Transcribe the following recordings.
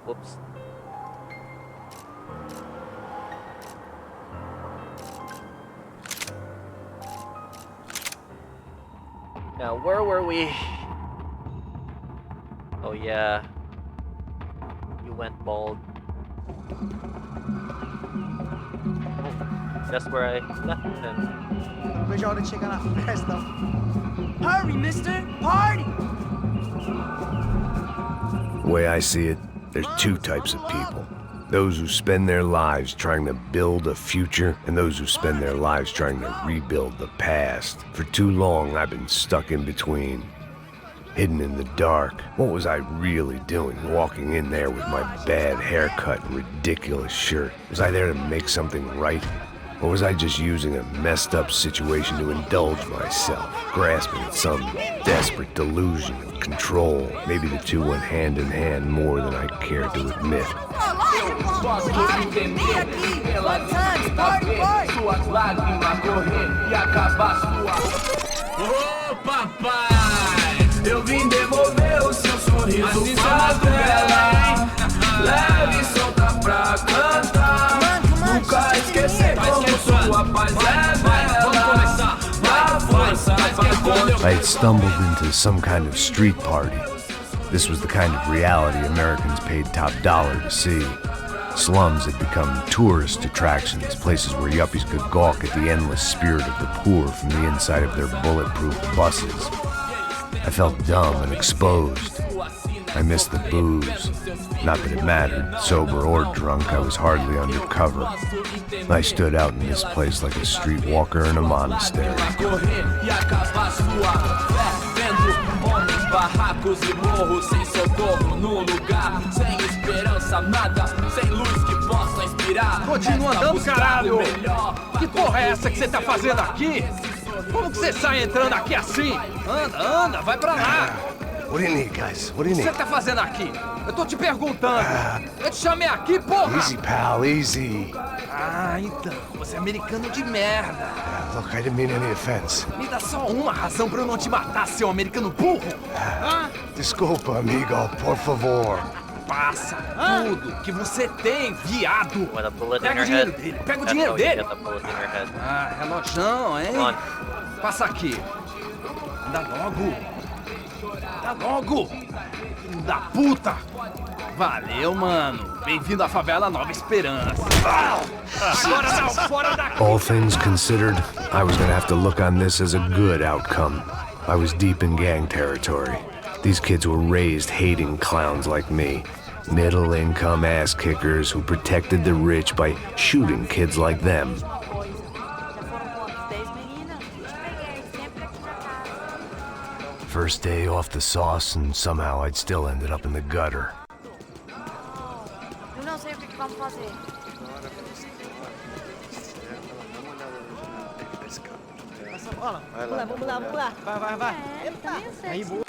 Whoops. Now, where were we? Oh yeah. You went bald. That's where I left him. Vejo a hora de chegar na festa. Hurry, mister! Party! The way I see it, there's two types of people. Those who spend their lives trying to build a future, and those who spend their lives trying to rebuild the past. For too long, I've been stuck in between, hidden in the dark. What was I really doing, walking in there with my bad haircut and ridiculous shirt? Was I there to make something right? Or was I just using a messed up situation to indulge myself, grasping at some desperate delusion of control? Maybe the two went hand in hand more than I cared to admit. Ô papai, eu vim devolver o seu sorriso favela. Leve e solta pra cantar. Nunca esquecer como sua paz é bela. Dá força pra I had stumbled into some kind of street party. This was the kind of reality Americans paid top dollar to see. Slums had become tourist attractions, places where yuppies could gawk at the endless spirit of the poor from the inside of their bulletproof buses. I felt dumb and exposed. I missed the booze. Not that it mattered, sober or drunk, I was hardly undercover. I stood out in this place like a streetwalker in a monastery. Barracos e morros sem socorro no lugar, sem esperança, nada, sem luz que possa inspirar. Continua andando, caralho! Que porra é essa que você tá fazendo aqui? Como que você sai entrando aqui assim? Anda, anda, vai pra lá! What do you need, guys? What do you O que need? você tá fazendo aqui? Eu tô te perguntando! Eu te chamei aqui, porra! Easy, pal, easy. Ah, então, você é americano de merda! Look, I didn't mean any offense. Me dá só uma razão pra eu não te matar, seu americano burro! Hã? Desculpa, amigo, por favor. Passa tudo que você tem, viado! With a bullet in Pega o her dinheiro head. dele, pega o That's dinheiro how you dele! get the bullet in her head. Ah, relojão, hein? Come on. Passa aqui. Anda logo. Anda logo. Filho da puta. Valeu, mano. Bem-vindo à favela Nova Esperança. Agora não, fora daqui. All things considered, I was gonna have to look on this as a good outcome. I was deep in gang territory. These kids were raised hating clowns like me. Middle-income ass-kickers who protected the rich by shooting kids like them. First day off the sauce, and somehow I'd still ended up in the gutter. Eu não sei o que vamos fazer. Essa bola. Vamos lá. Vai. Eita. Aí, boa.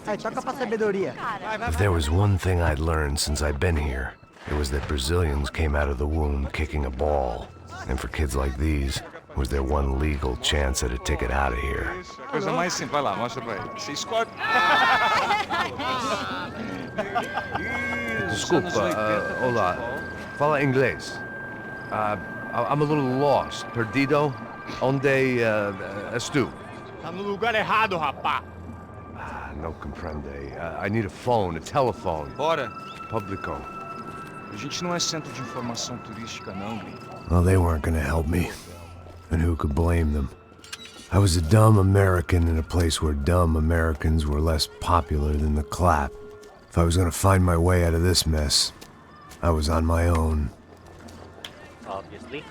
Aí, toca pra sabedoria. If there was one thing I'd learned since I'd been here, it was that Brazilians came out of the womb kicking a ball. And for kids like these, it was their one legal chance at a ticket out of here. Coisa mais simples, vai lá, mostra pra ele. Você escolhe. Desculpa, olá. Fala inglês. I'm a little lost. Perdido? Onde estou? Tá no lugar errado, rapá. No comprende. I need a phone, a telephone. Bora. Publico. A gente não é centro de informação turística, não, gringo. Well, they weren't gonna help me. And who could blame them? I was a dumb American in a place where dumb Americans were less popular than the clap. If I was gonna find my way out of this mess, I was on my own. Obviously.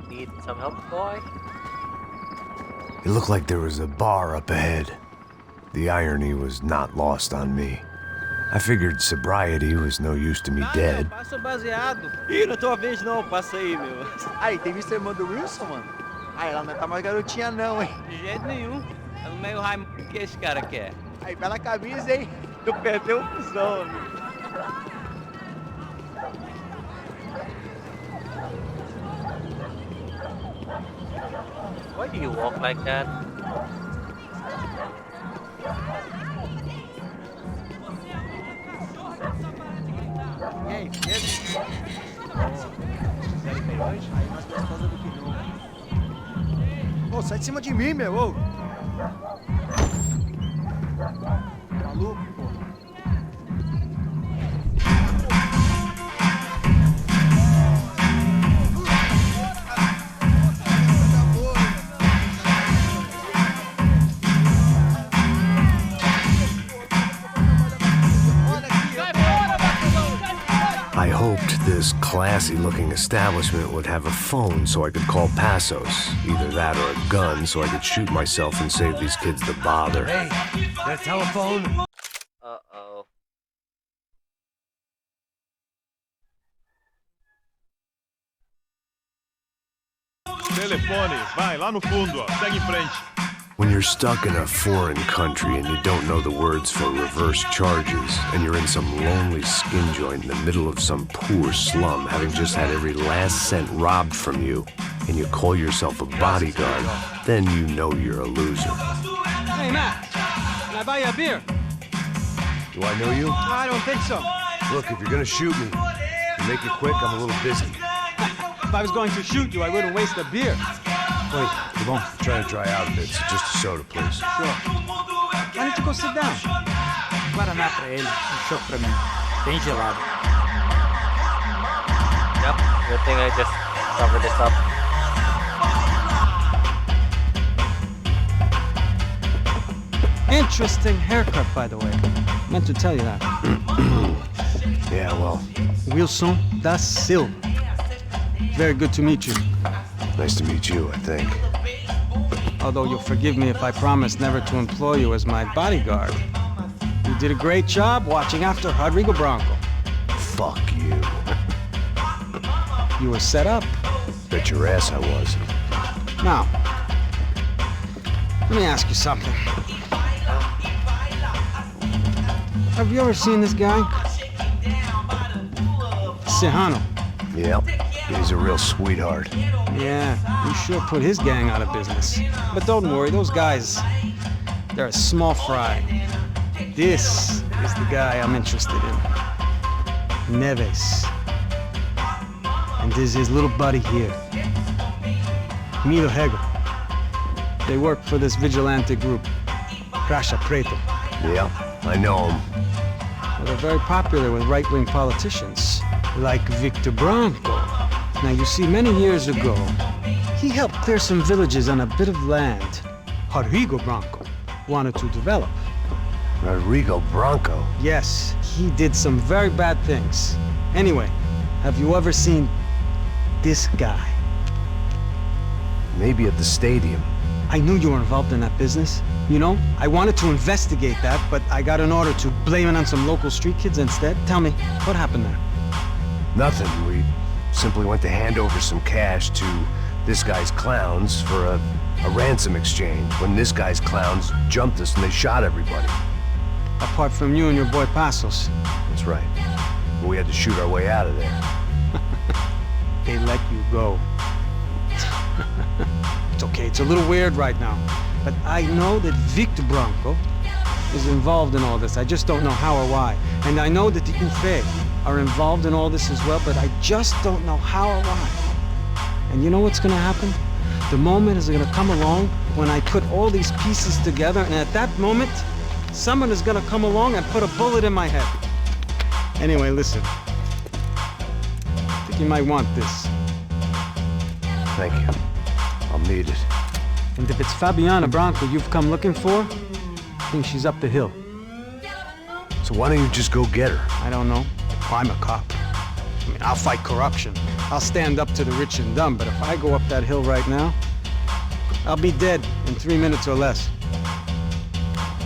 Need some help, boy? It looked like there was a bar up ahead. The irony was not lost on me. I figured sobriety was no use to me dead. Passa o baseado. Ih, não é tua vez não, passa aí, meu. Aí, tem visto a irmã do Wilson, mano? Aí, ela não tá mais garotinha não, hein? De jeito nenhum. É o meio Raimundo que esse cara quer. Aí, bela camisa, hein? Tu perdeu o fusão, amigo. Why do you walk like that? E aí, beleza? Aí nós por causa do Quinu. Ô, sai de cima de mim, meu, ô! Maluco, pô. I hoped this classy-looking establishment would have a phone so I could call Passos. Either that or a gun so I could shoot myself and save these kids the bother. Hey, got a telephone? Uh-oh. Telefone, vai lá no fundo, ó. Segue em frente. When you're stuck in a foreign country and you don't know the words for reverse charges, and you're in some lonely skin joint in the middle of some poor slum, having just had every last cent robbed from you, and you call yourself a bodyguard, then you know you're a loser. Hey, Matt, can I buy you a beer? Do I know you? I don't think so. Look, if you're gonna shoot me, to make it quick, I'm a little busy. If I was going to shoot you, I wouldn't waste a beer. Wait, come on. I'm trying to dry out a bit, so just a soda, please. Sure. Why don't you go sit down? Guaraná pra ele, chopp pra mim. Bem gelado. Yep, good thing I just covered this up. Interesting haircut, by the way. Meant to tell you that. Yeah, well, Wilson da Silva. Very good to meet you. nice to meet you, I think. Although you'll forgive me if I promise never to employ you as my bodyguard. You did a great job watching after Rodrigo Branco. Fuck you. You were set up. Bet your ass I was. Now, let me ask you something. Have you ever seen this guy? Sejano. Yep, he's a real sweetheart. Yeah, you sure put his gang out of business. But don't worry, those guys, they're a small fry. This is the guy I'm interested in. Neves. And this is his little buddy here. Milo Hegel. They work for this vigilante group, Crasha Preto. Yeah, I know him. Well, they're very popular with right-wing politicians, like Victor Branco. Now, you see, many years ago, he helped clear some villages on a bit of land Rodrigo Branco wanted to develop. Rodrigo Branco? Yes, he did some very bad things. Anyway, have you ever seen this guy? Maybe at the stadium. I knew you were involved in that business. You know, I wanted to investigate that, but I got an order to blame it on some local street kids instead. Tell me, what happened there? Nothing. We simply went to hand over some cash to this guy's clowns for a ransom exchange when this guy's clowns jumped us and they shot everybody. Apart from you and your boy Passos. That's right. But we had to shoot our way out of there. They let you go. It's okay, it's a little weird right now. But I know that Victor Branco is involved in all this. I just don't know how or why. And I know that the UFE are involved in all this as well, but I just don't know how or why. And you know what's gonna happen? The moment is gonna come along when I put all these pieces together, and at that moment, someone is gonna come along and put a bullet in my head. Anyway, listen. I think you might want this. Thank you. I'll need it. And if it's Fabiana Branco you've come looking for, I think she's up the hill. So why don't you just go get her? I don't know. I'm a cop. I mean, I'll fight corruption. I'll stand up to the rich and dumb, but if I go up that hill right now, I'll be dead in 3 minutes or less.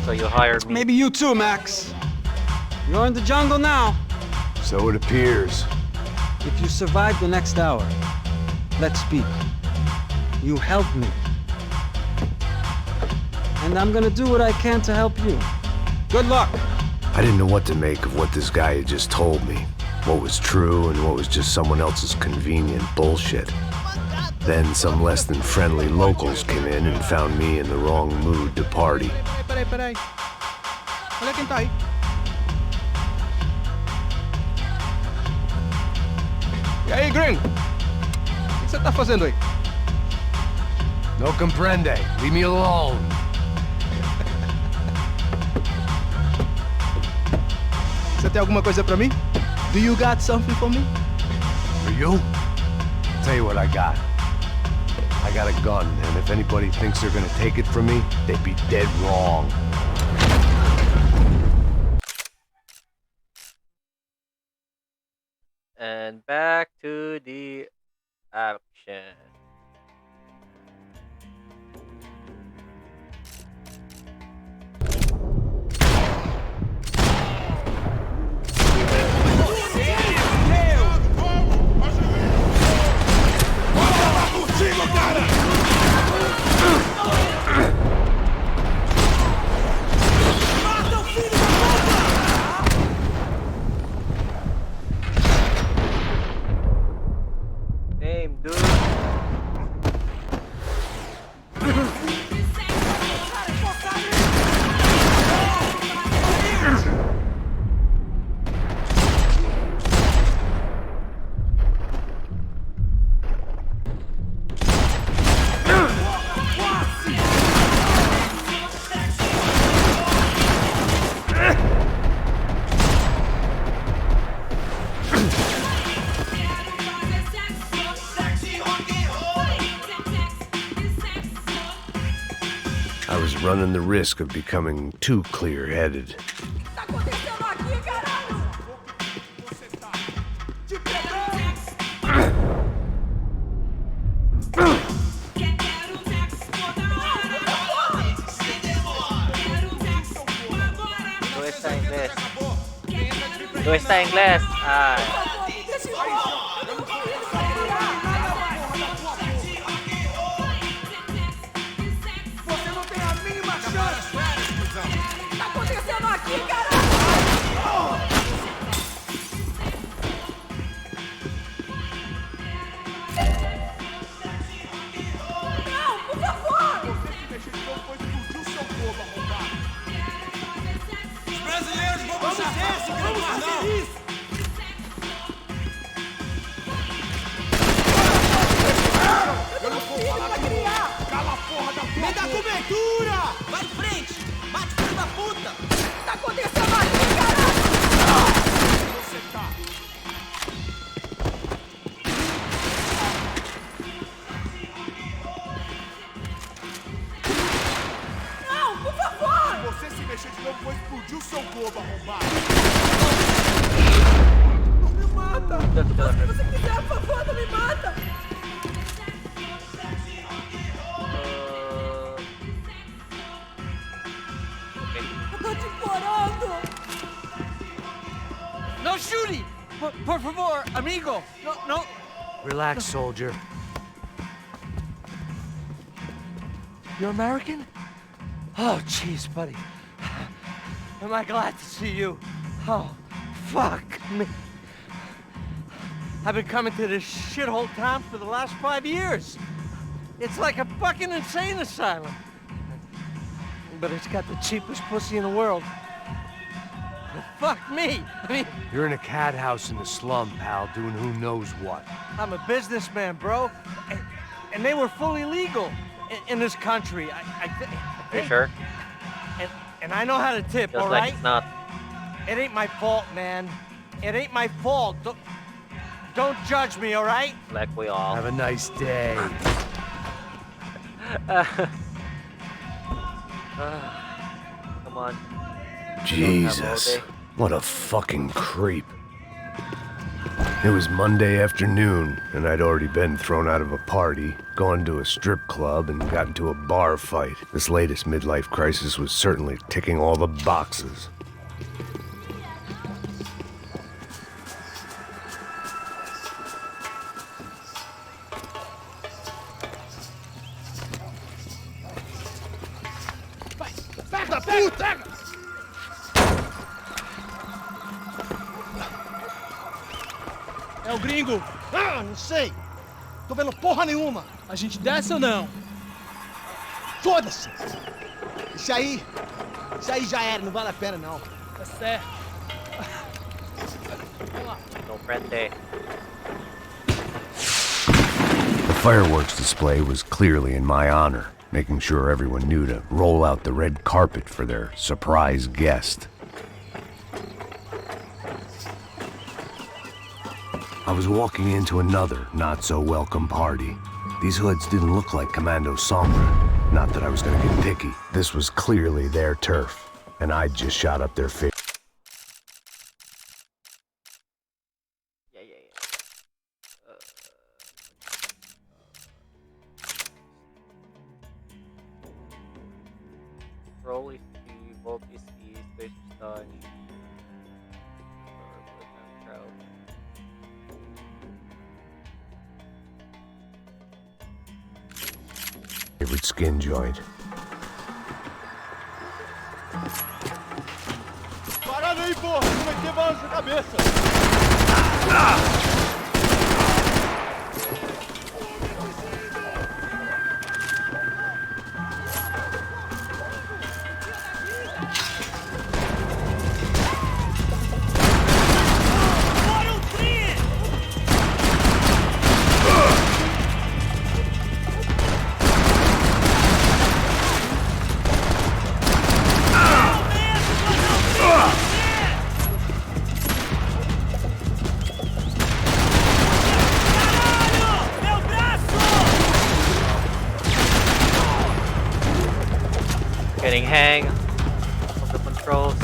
So you hired me. Maybe you too, Max. You're in the jungle now. So it appears. If you survive the next hour, let's speak. You help me. And I'm gonna do what I can to help you. Good luck. I didn't know what to make of what this guy had just told me. What was true and what was just someone else's convenient bullshit. Then some less than friendly locals came in and found me in the wrong mood to party. Peraí. Olha quem tá aí. E aí, gringo? O que você tá fazendo aí? No comprende. Leave me alone. Você tem alguma coisa pra mim? Do you got something for me? For you? Tell you what I got. I got a gun, and if anybody thinks they're gonna take it from me, they'd be dead wrong. And back to the action. Damn, dude. I was running the risk of becoming too clear-headed. No está inglés. Ay. Me dá cobertura! Vai de frente! Bate, filho da puta! O que tá acontecendo aqui, caralho? Você tá? Não, por favor! Se você se mexer de novo, vou explodir o seu globo, arrombado! Não me mata! Se você quiser, por favor, não me mata! No shooting! Por favor, amigo! No. Relax, soldier. You're American? Oh, jeez, buddy. Am I glad to see you? Oh, fuck me. I've been coming to this shithole town for the last 5 years. It's like a fucking insane asylum. But it's got the cheapest pussy in the world. Fuck me! I mean, You're in a cat house in the slum, pal, doing who knows what. I'm a businessman, bro. And they were fully legal in this country. You sure? And I know how to tip, Feels all like right? it's not. It ain't my fault, man. It ain't my fault. Don't judge me, all right? Like we all. Have a nice day. Come on. Jesus, what a fucking creep. It was Monday afternoon, and I'd already been thrown out of a party, gone to a strip club, and got into a bar fight. This latest midlife crisis was certainly ticking all the boxes. puta! É o gringo! Ah, não sei! Tô vendo porra nenhuma! A gente desce ou não? Foda-se! Isso aí já era, não vale a pena não. Tá certo. No prende. The fireworks display was clearly in my honor, making sure everyone knew to roll out the red carpet for their surprise guest. I was walking into another not-so-welcome party. These hoods didn't look like Commando Sombra. Not that I was gonna get picky. This was clearly their turf, and I'd just shot up their face. Roll if the vault is the stage. Favorite skin joint. Parada aí, porra! Não vai ter bala na sua cabeça! Getting hang of the controls.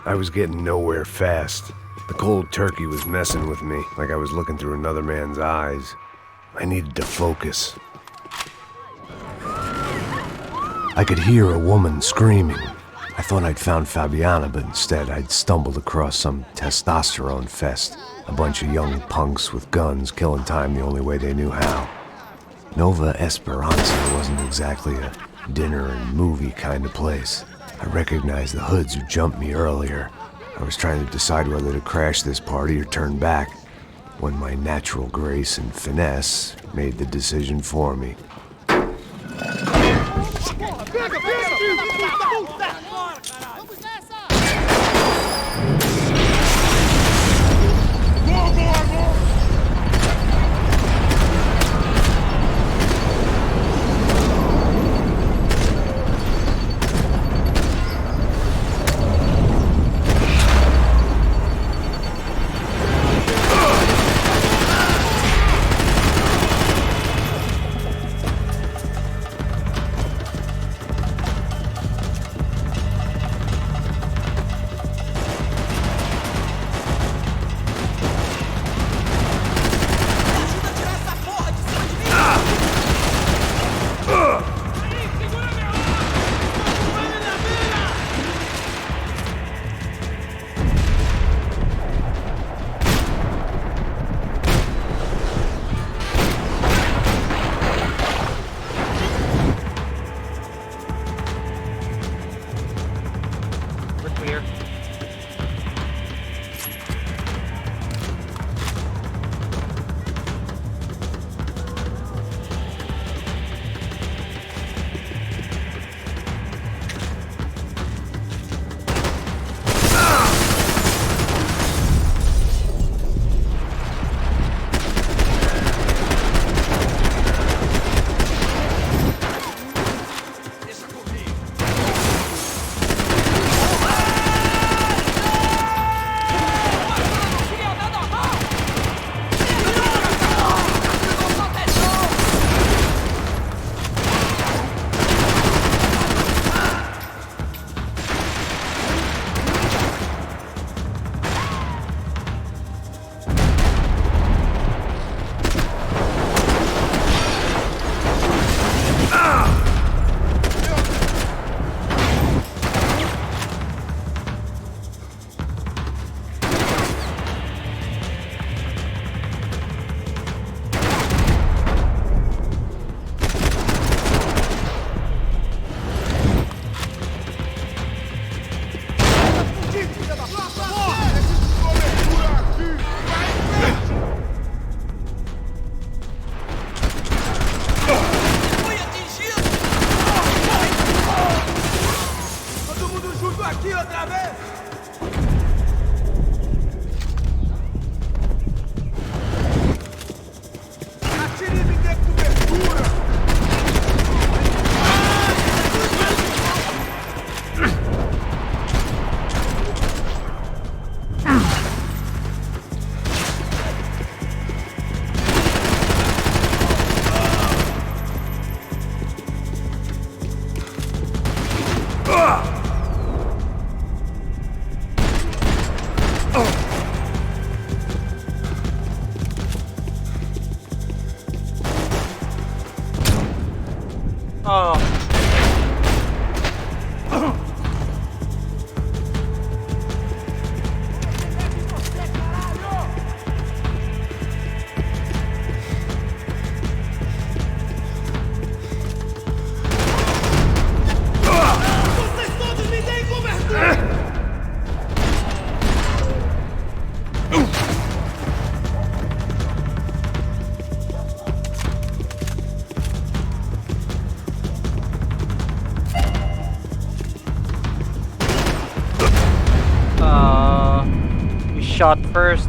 I was getting nowhere fast. The cold turkey was messing with me, like I was looking through another man's eyes. I needed to focus. I could hear a woman screaming. I thought I'd found Fabiana, but instead I'd stumbled across some testosterone fest. A bunch of young punks with guns killing time the only way they knew how. Nova Esperanza wasn't exactly a dinner and movie kind of place. I recognized the hoods who jumped me earlier. I was trying to decide whether to crash this party or turn back, when my natural grace and finesse made the decision for me. here. Oh. Vocês todos me deem cobertura! You shot first.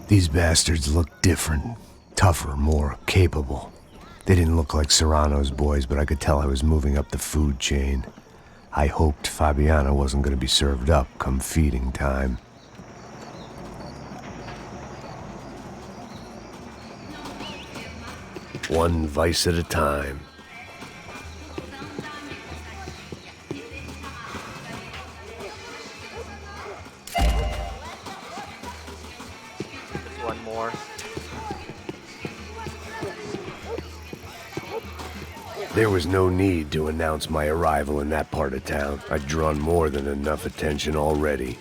These bastards looked different, tougher, more capable. They didn't look like Serrano's boys, but I could tell I was moving up the food chain. I hoped Fabiana wasn't going to be served up come feeding time. One vice at a time. Just one more. There was no need to announce my arrival in that part of town. I'd drawn more than enough attention already.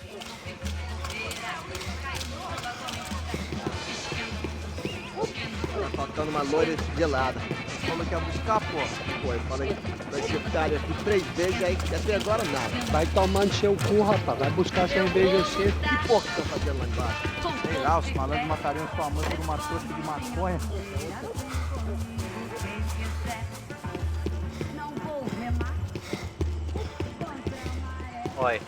Faltando uma loira gelada. Falou que ia buscar, pô. Pô, eu falei, vai ser putaria aqui 3 vezes, aí até agora nada. Vai tomando seu cu, rapaz. Vai buscar cerveja cedo. Que porra que estão fazendo lá embaixo? Sei lá, os malandros matariam sua mãe por uma tosca de maconha. Oi.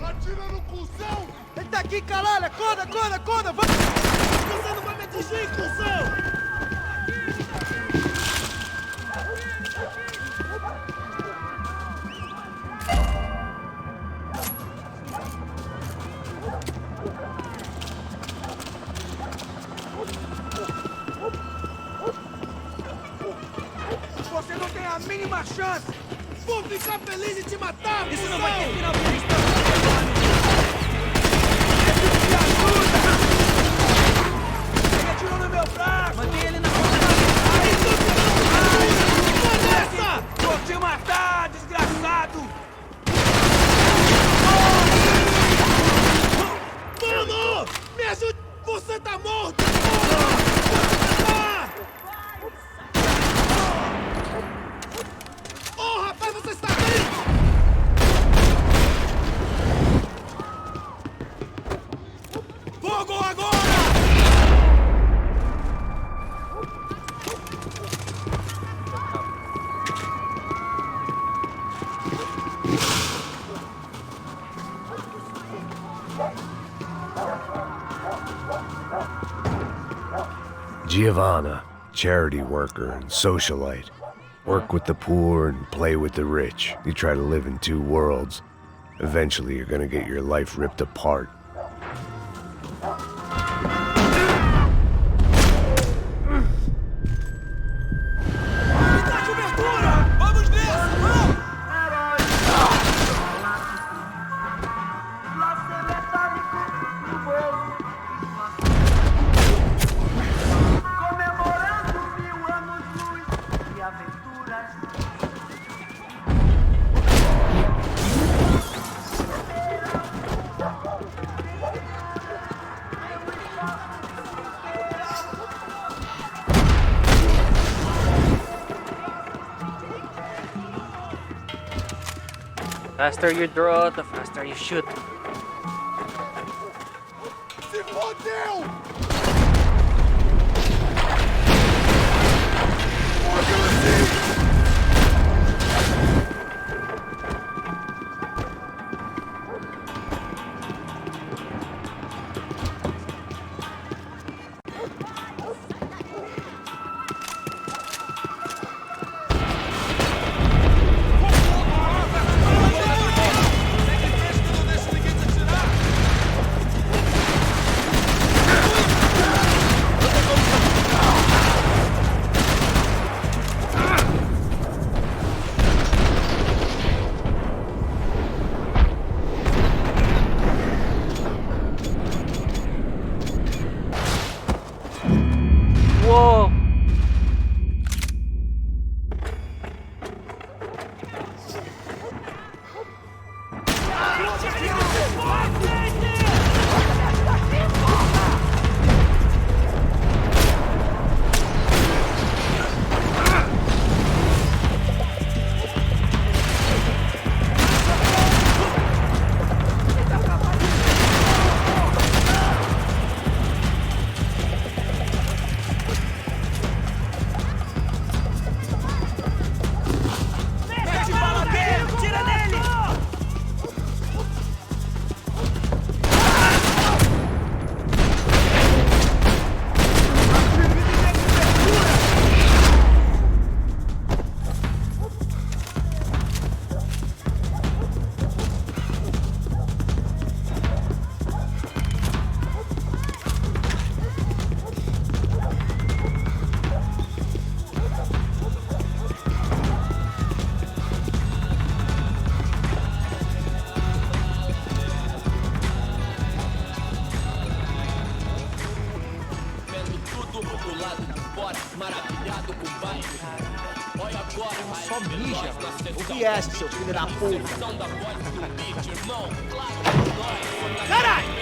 Atira no cuzão! Ele tá aqui, caralho! Acorda, acorda, acorda! Vai! Você não vai me atingir, cuzão! Você não tem a mínima chance! Vou ficar feliz em te matar! Isso não vai ter final feliz pra você! Me ajuda! Ele atirou no meu braço! Mantém ele na ponta! Aí, tô essa! Vou te matar, desgraçado! Mano! Me ajude! Você tá morto! Oh, rapaz, você está bem? Fogo agora! Giovanna, charity worker and socialite. Work with the poor and play with the rich. You try to live in two worlds. Eventually, you're gonna get your life ripped apart. Faster you draw, the faster you shoot. Se fodeu! Só mija. O boisss, seu filho da puta. Caralho!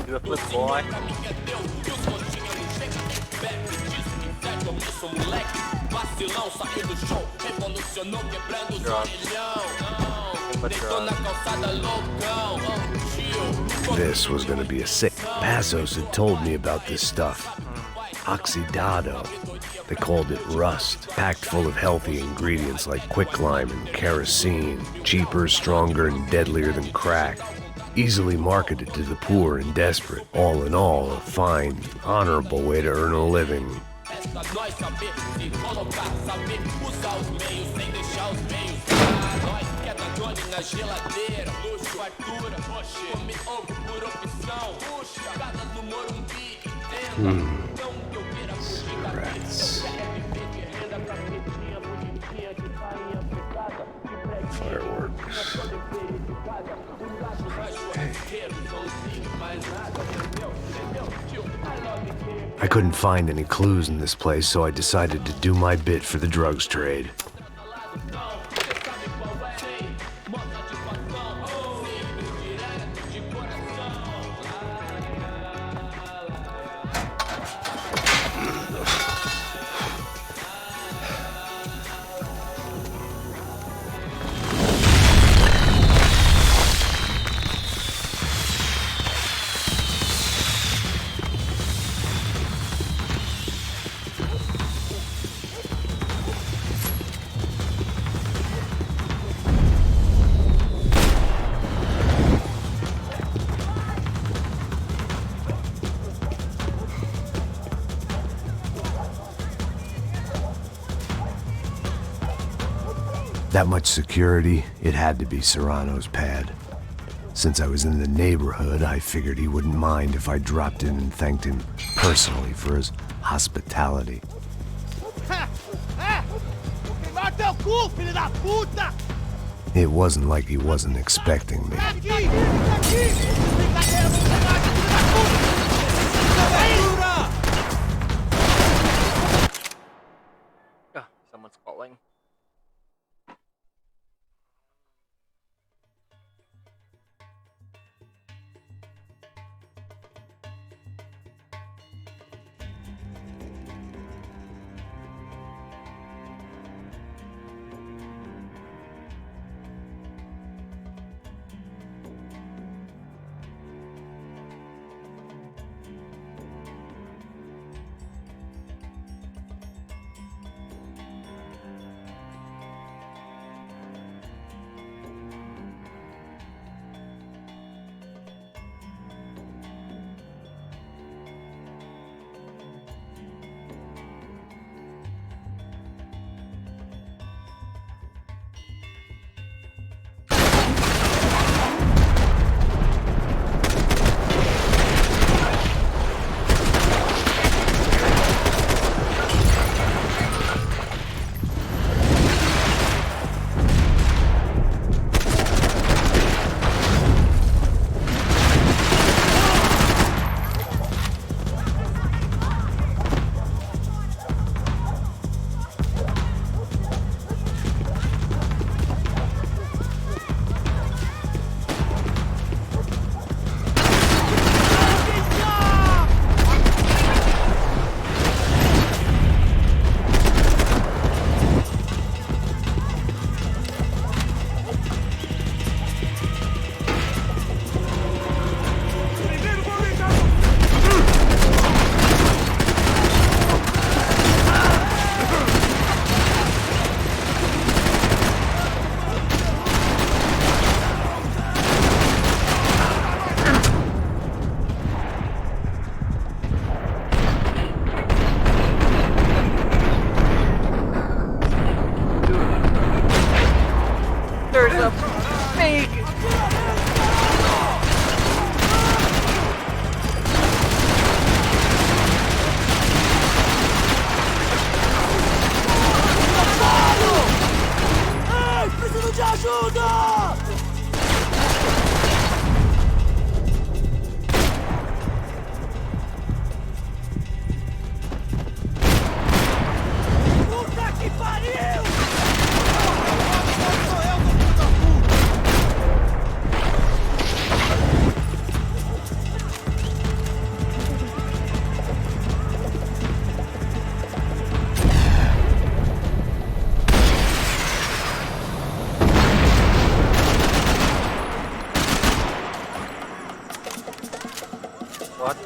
Do a flip, boy. This was gonna be a sick. Passos had told me about this stuff. Oxidado. They called it rust, packed full of healthy ingredients like quicklime and kerosene, cheaper, stronger, and deadlier than crack. Easily marketed to the poor and desperate. All in all, a fine, honorable way to earn a living. Cigarettes. Fireworks. I couldn't find any clues in this place, so I decided to do my bit for the drugs trade. That much security, it had to be Serrano's pad. Since I was in the neighborhood, I figured he wouldn't mind if I dropped in and thanked him personally for his hospitality. It wasn't like he wasn't expecting me. Someone's calling.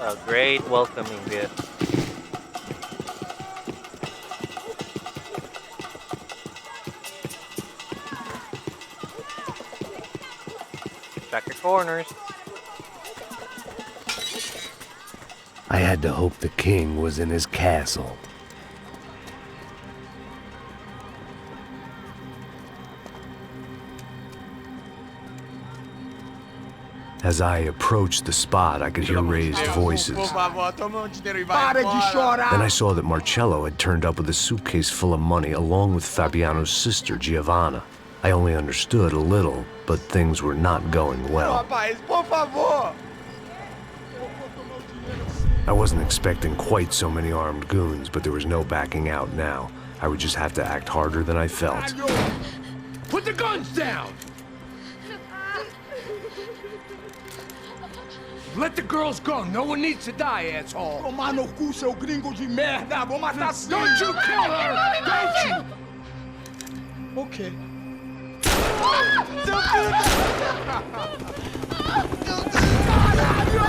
A great welcoming gift. Check your corners. I had to hope the king was in his castle. As I approached the spot, I could hear raised voices. Then I saw that Marcello had turned up with a suitcase full of money along with Fabiano's sister, Giovanna. I only understood a little, but things were not going well. I wasn't expecting quite so many armed goons, but there was no backing out now. I would just have to act harder than I felt. Put the guns down! Let the girls go. No one needs to die, asshole. Tomar no cu, seu gringo de merda! Vou matar sim! Don't you kill her! Don't you! Ok. Caralho!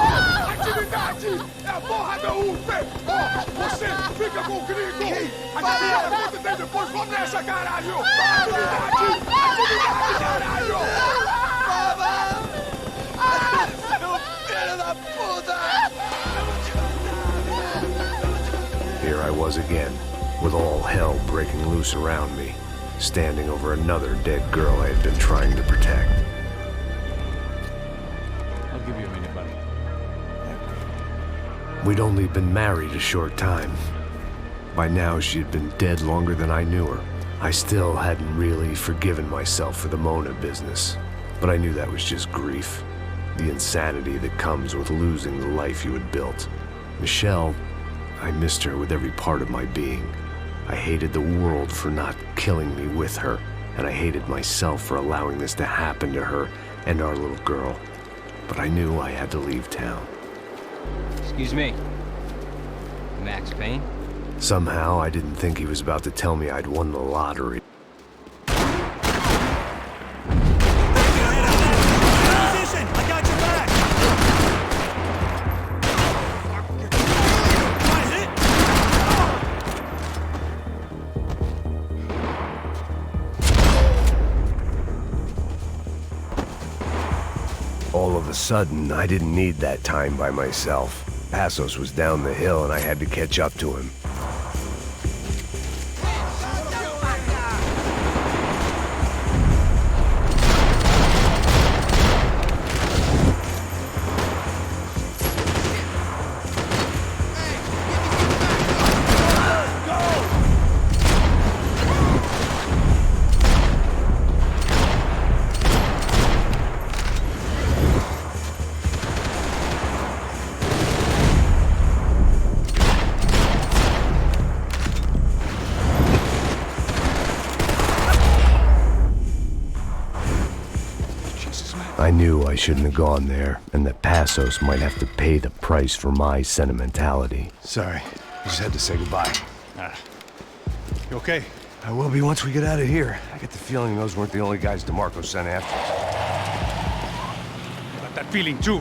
Atividade! É a porra da UP! Ó, você fica com o gringo! A galera conta tem depois, vamos nessa, caralho! Atividade! Atividade, caralho! Here I was again, with all hell breaking loose around me, standing over another dead girl I had been trying to protect. I'll give you a minute, buddy. We'd only been married a short time. By now, she had been dead longer than I knew her. I still hadn't really forgiven myself for the Mona business, but I knew that was just grief. The insanity that comes with losing the life you had built. Michelle, I missed her with every part of my being. I hated the world for not killing me with her, and I hated myself for allowing this to happen to her and our little girl. But I knew I had to leave town. Excuse me. Max Payne? Somehow, I didn't think he was about to tell me I'd won the lottery. All of a sudden, I didn't need that time by myself. Passos was down the hill and I had to catch up to him. I knew I shouldn't have gone there, and that Passos might have to pay the price for my sentimentality. Sorry, I just had to say goodbye. You okay? I will be once we get out of here. I get the feeling those weren't the only guys DeMarco sent after us. Got that feeling too.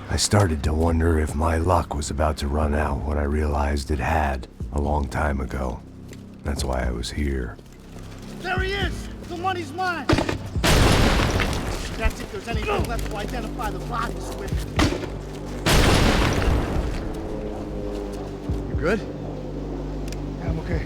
I started to wonder if my luck was about to run out when I realized it had a long time ago. That's why I was here. There he is! The money's mine! That's if there's anything left to identify the bodies with. You good? Yeah, I'm okay.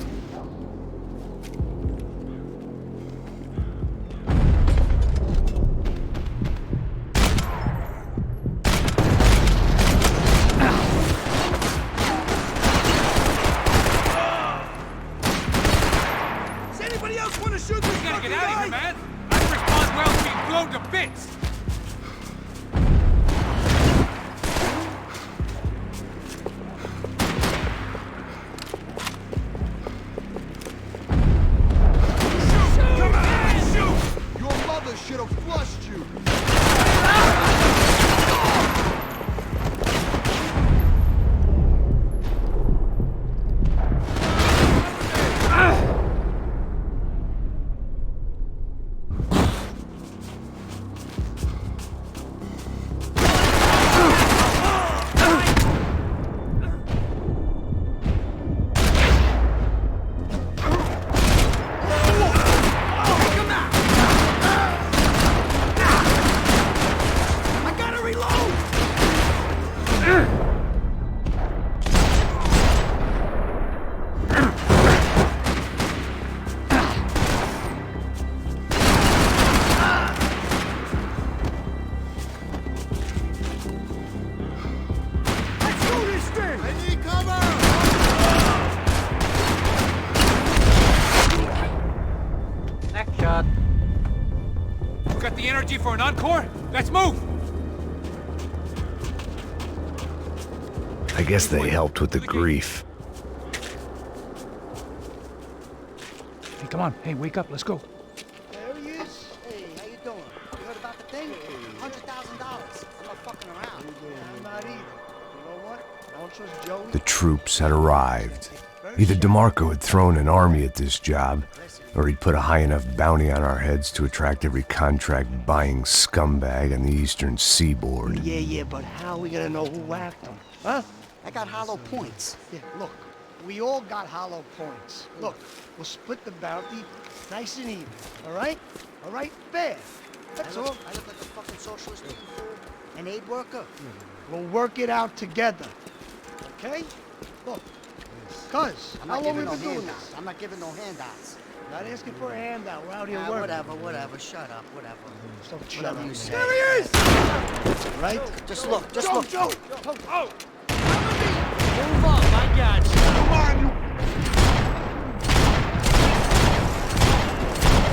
Ready for an encore? Let's move! I guess they helped with the grief. Hey, come on. Hey, wake up. Let's go. There he is. Hey, how you doing? You heard about the thing? $100,000. I'm not fucking around. I'm not either. You know what? I don't trust Joey. The troops had arrived. Either DeMarco had thrown an army at this job, or he'd put a high enough bounty on our heads to attract every contract-buying scumbag on the eastern seaboard. Yeah, but how are we gonna know who whacked him? Huh? I got hollow points. Yeah, look, we all got hollow points. Look, we'll split the bounty nice and even, all right? All right? Fair. That's all. I look like a fucking socialist looking fool. An aid worker? We'll work it out together, okay? Look, cuz, how long have we been doing this? I'm not giving no handouts. Not asking for a handout. We're out here working. Whatever. Shut up, whatever. Whatever you say. There he is! Right? Just look, Joe! Oh! Move up, I got you. Come on, you...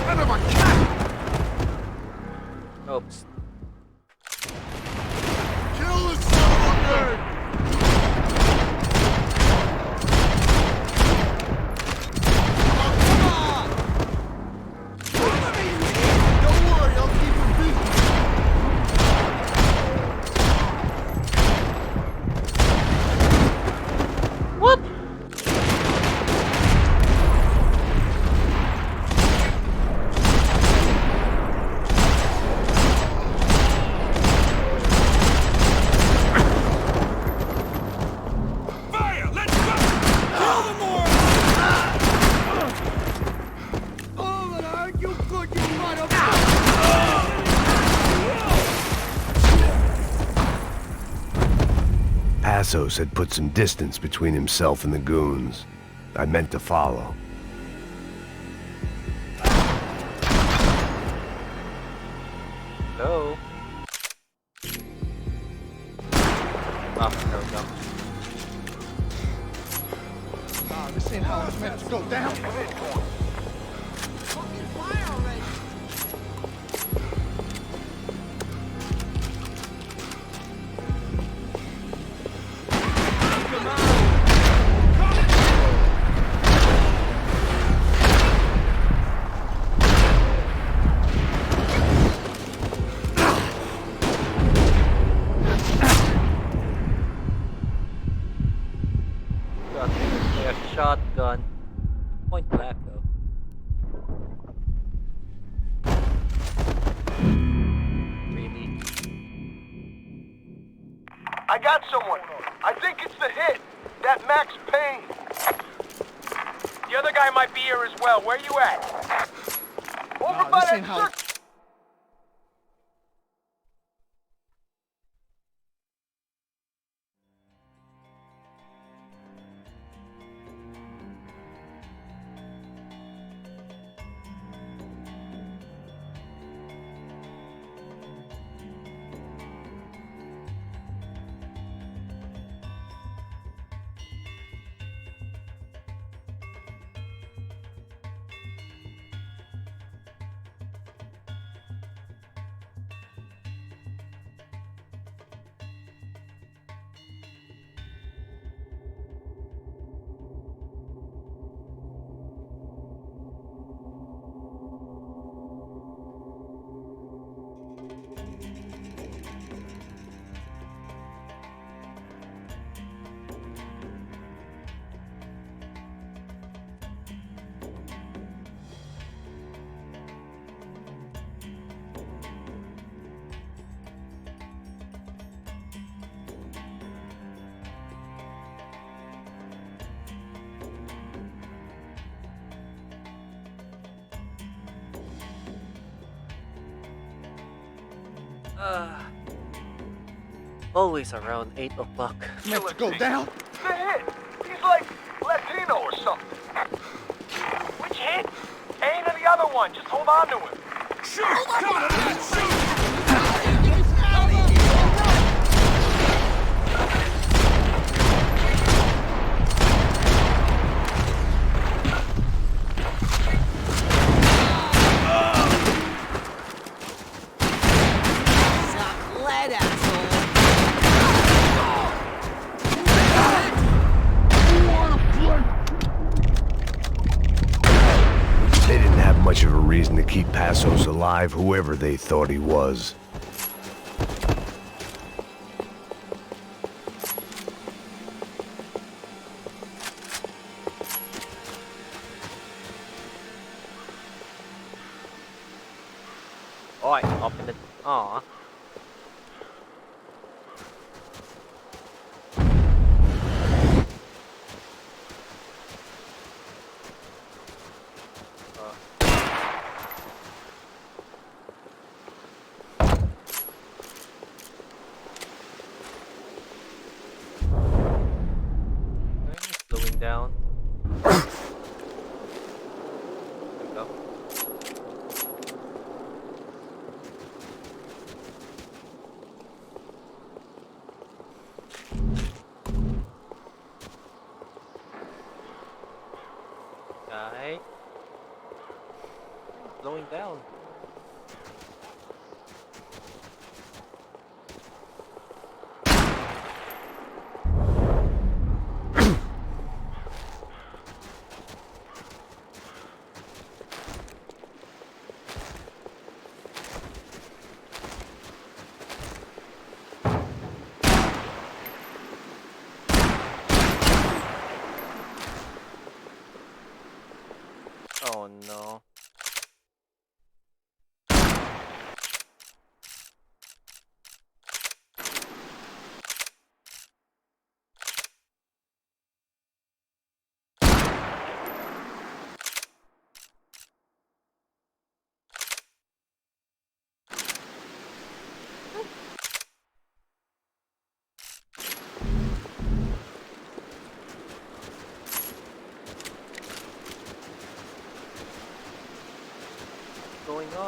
Son of a cat! Oops. Kill the son of a bird! Passos had put some distance between himself and the goons. I meant to follow. Hello? Oh, there we go. Nah, this ain't how it's meant to go down. Fucking fire already! Shotgun. Point blank though. Really? I got someone. I think it's the hit. That Max Payne. The other guy might be here as well. Where you at? Over by that circle. Always around 8 o'clock. Let's go down. The hit. He's like Latino or something. Which hit? Ain't the other one. Just hold on to him. Shoot! Come on! Shoot! much of a reason to keep Passos alive, whoever they thought he was. Alright, open it. Aw. Slowing down. There we go. Okay. Slowing down. Oh no. What's going on?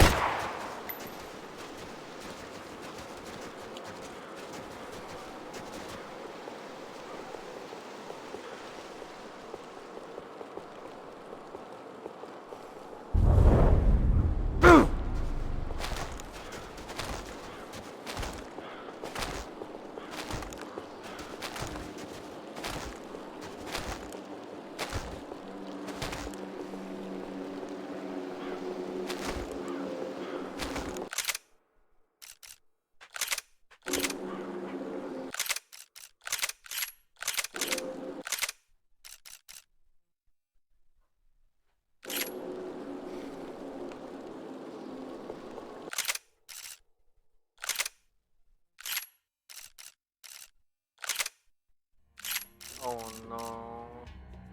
Oh no.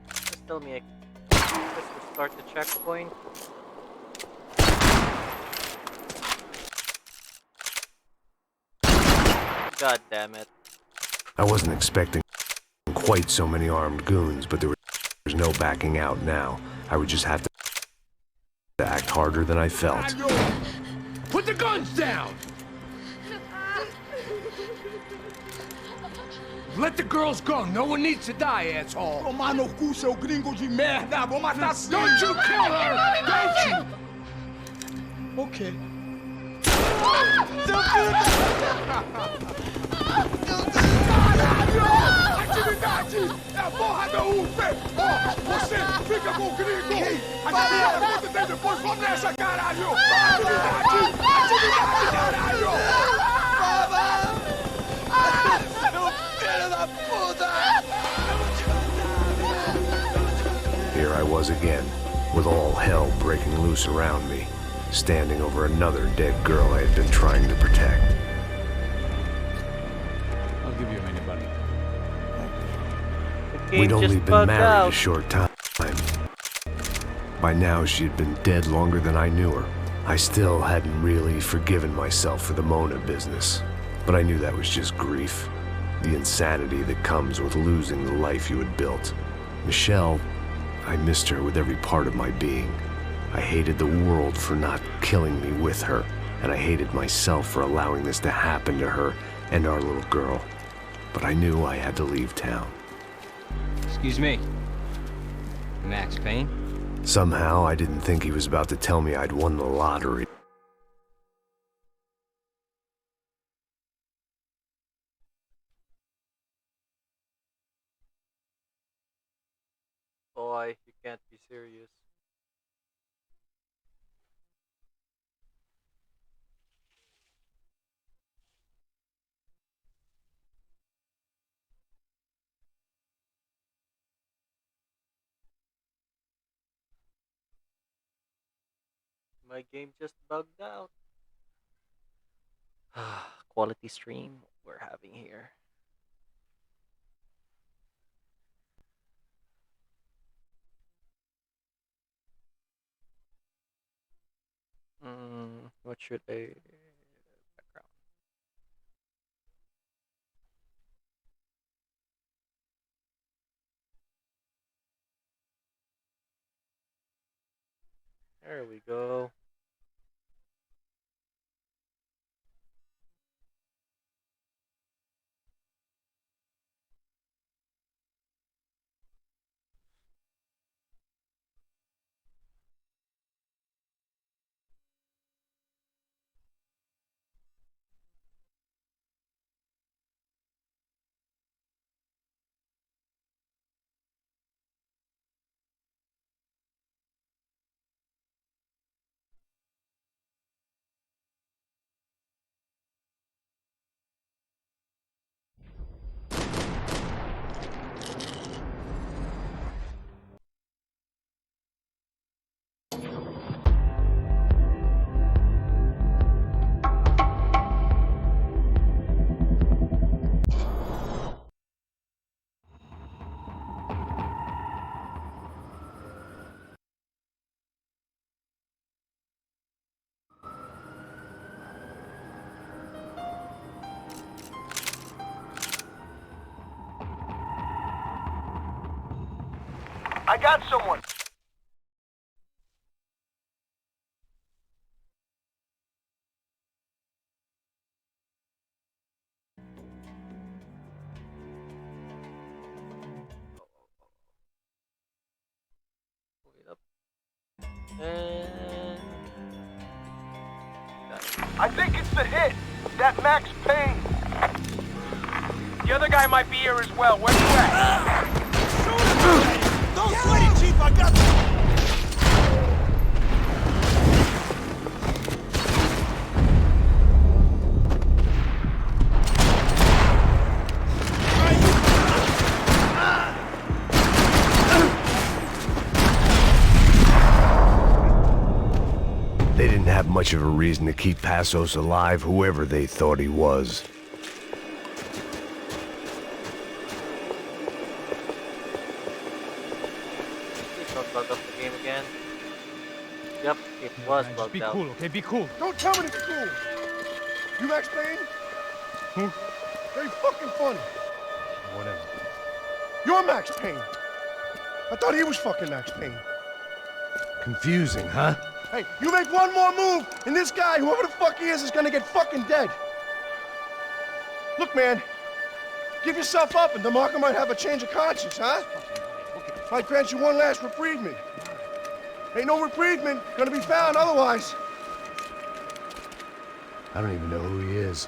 Just tell me I click to start the checkpoint. God damn it. I wasn't expecting quite so many armed goons, but there was no backing out now. I would just have to act harder than I felt. Put the guns down! Let the girls go. No one needs to die, asshole. Tomar no cu, seu gringo de merda! Vou matar sim! Don't you kill her! Don't you! Ok. Caralho! Atividade! É a porra da UP! Ó, você fica com o gringo! A galera conta tem depois, vamos nessa, caralho! Atividade! Atividade, caralho! Here I was again, with all hell breaking loose around me, standing over another dead girl I had been trying to protect. I'll give you a minute, buddy. We'd only been married a short time. By now, she had been dead longer than I knew her. I still hadn't really forgiven myself for the Mona business, but I knew that was just grief. The insanity that comes with losing the life you had built. Michelle, I missed her with every part of my being. I hated the world for not killing me with her, and I hated myself for allowing this to happen to her and our little girl. But I knew I had to leave town. Excuse me. Max Payne? Somehow, I didn't think he was about to tell me I'd won the lottery. Boy, you can't be serious. My game just bugged out. Quality stream we're having here. What should I background? There we go. I got someone. Wait up. And I think it's the hit. That Max Payne. The other guy might be here as well. Where you at? Don't sweat it, Chief. I got you. They didn't have much of a reason to keep Passos alive, whoever they thought he was. don't bug up the game again. Yep, it was Just bugged be out. cool, okay? Be cool. Don't tell me to be cool. You Max Payne? Who? Very fucking funny. Whatever. You're Max Payne. I thought he was fucking Max Payne. Confusing, huh? Hey, you make one more move, and this guy, whoever the fuck he is gonna get fucking dead. Look, man, give yourself up, and DeMarco might have a change of conscience, huh? Might grant you one last reprievement. Ain't no reprievement gonna be found otherwise. I don't even know who he is.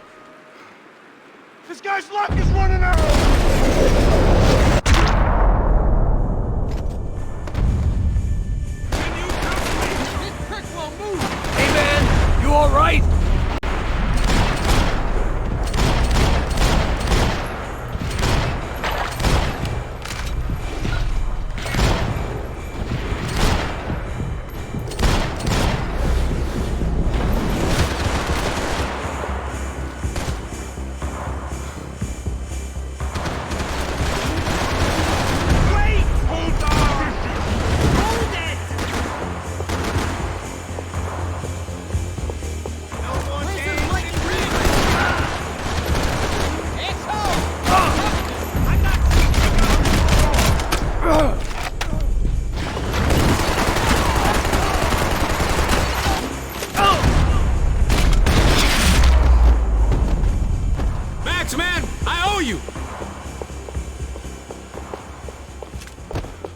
This guy's luck is running out! Hey man, you all right?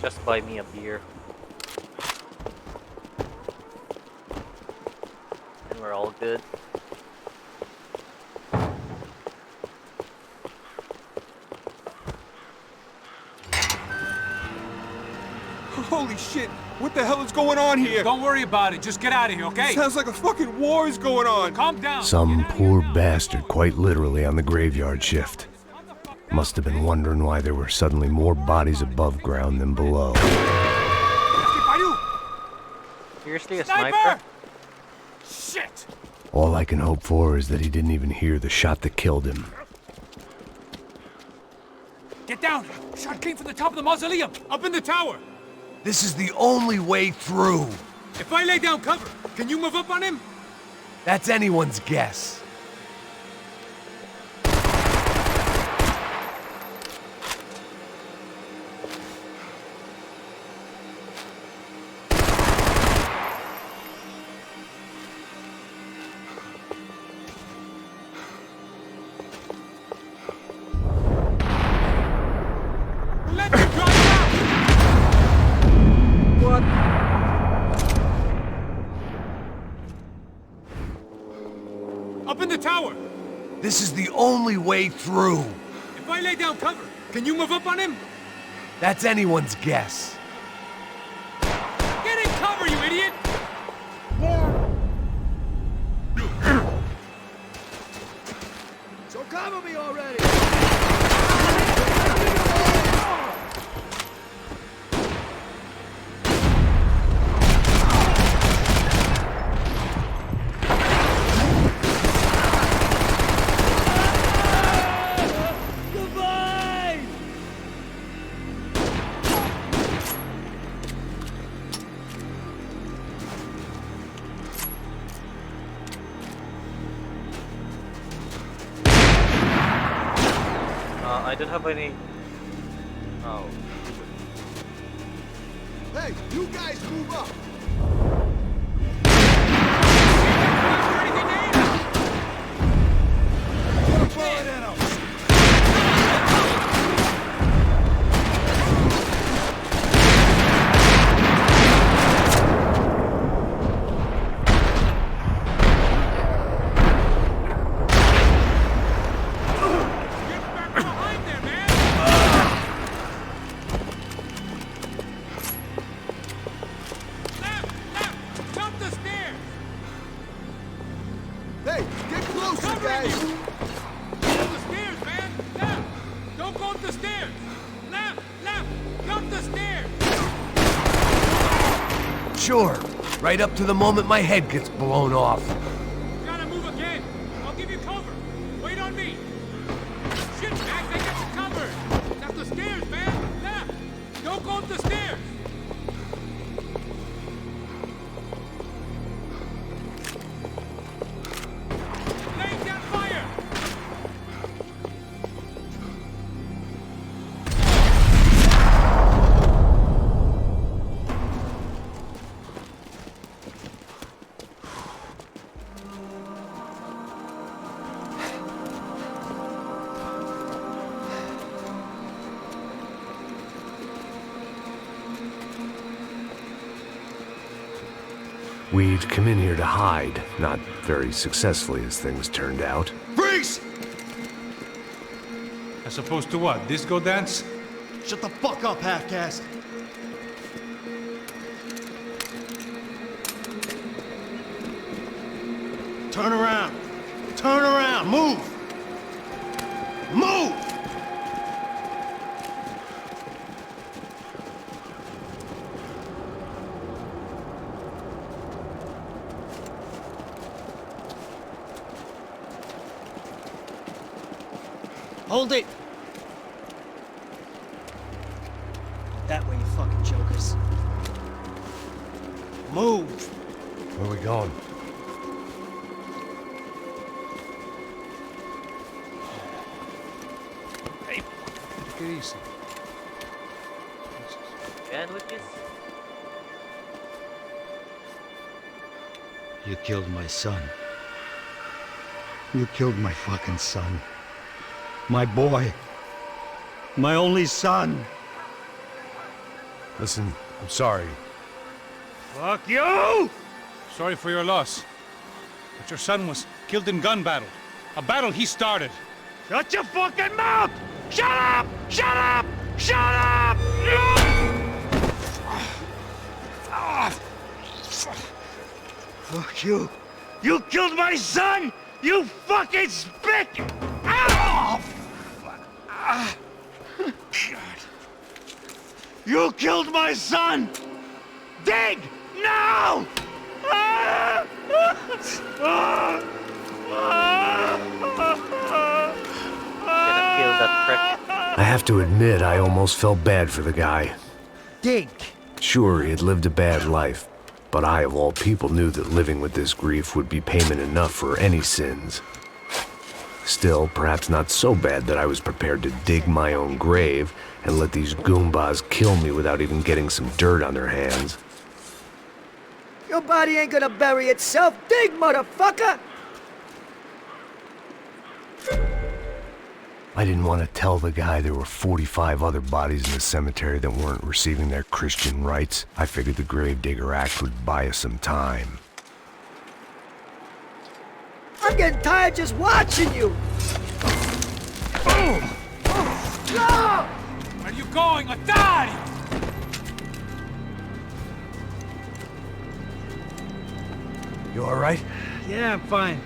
Just buy me a beer. And we're all good. Holy shit! What the hell is going on here? Don't worry about it. Just get out of here, okay? Sounds like a fucking war is going on. Calm down. Some poor bastard, quite literally, on the graveyard shift. Must have been wondering why there were suddenly more bodies above ground than below. Seriously, a sniper? Shit! All I can hope for is that he didn't even hear the shot that killed him. Get down! Shot came from the top of the mausoleum! Up in the tower! This is the only way through. If I lay down cover, can you move up on him? That's anyone's guess. Let me drive out! What? Up in the tower! This is the only way through. If I lay down cover, can you move up on him? That's anyone's guess. Get in cover, you idiot! So cover me already! I didn't have any... Oh. Hey, you guys move up! Hey, get closer, guys! Get up the stairs, man! Left! Don't go up the stairs! Left! Left! Up the stairs! Sure, right up to the moment my head gets blown off. Gotta move again! I'll give you cover! Wait on me! Shit, Max, I got you covered! It's up the stairs, man! Left! Don't go up the stairs! Laying down fire! We'd come in here to hide, not very successfully as things turned out. Freeze! As opposed to what? Disco dance? Shut the fuck up, half-caste! Turn around! Turn around! Move! Move! Hold it! That way, you fucking jokers. Move! Where are we going? Hey, take it easy. Sandwiches? You killed my son. You killed my fucking son. My boy. My only son. Listen, I'm sorry. Fuck you! Sorry for your loss. But your son was killed in gun battle. A battle he started. Shut your fucking mouth! Shut up! Shut up! Shut up! Fuck you! You killed my son! You fucking spick! Ow! You killed my son! Dig! Now! Gonna feel that prick. I have to admit, I almost felt bad for the guy. Dig. Sure, he had lived a bad life, but I, of all people, knew that living with this grief would be payment enough for any sins. Still, perhaps not so bad that I was prepared to dig my own grave and let these Goombas kill me without even getting some dirt on their hands. Your body ain't gonna bury itself. Dig, motherfucker! I didn't want to tell the guy there were 45 other bodies in the cemetery that weren't receiving their Christian rites. I figured the Gravedigger Act would buy us some time. I'm getting tired just watching you! Boom! No! Where are you going? Otario! You all right? Yeah, I'm fine.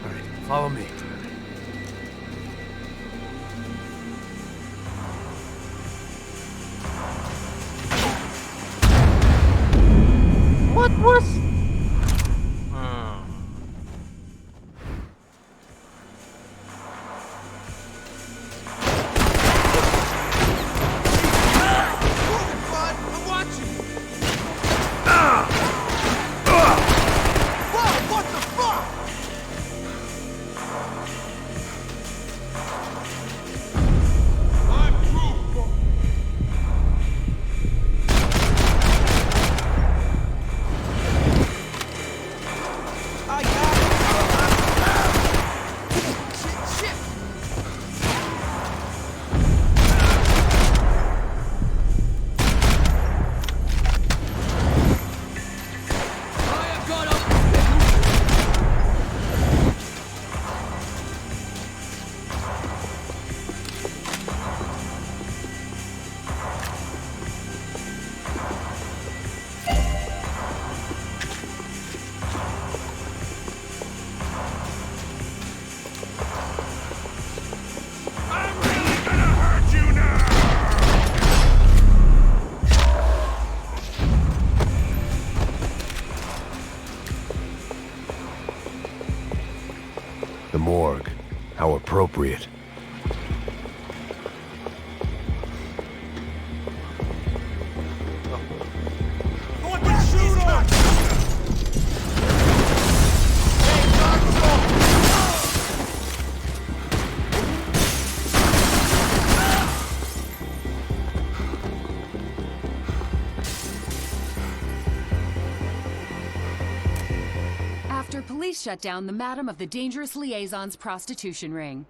All right, follow me. What was? The morgue. How appropriate. After police shut down the Madam of the Dangerous Liaison's prostitution ring.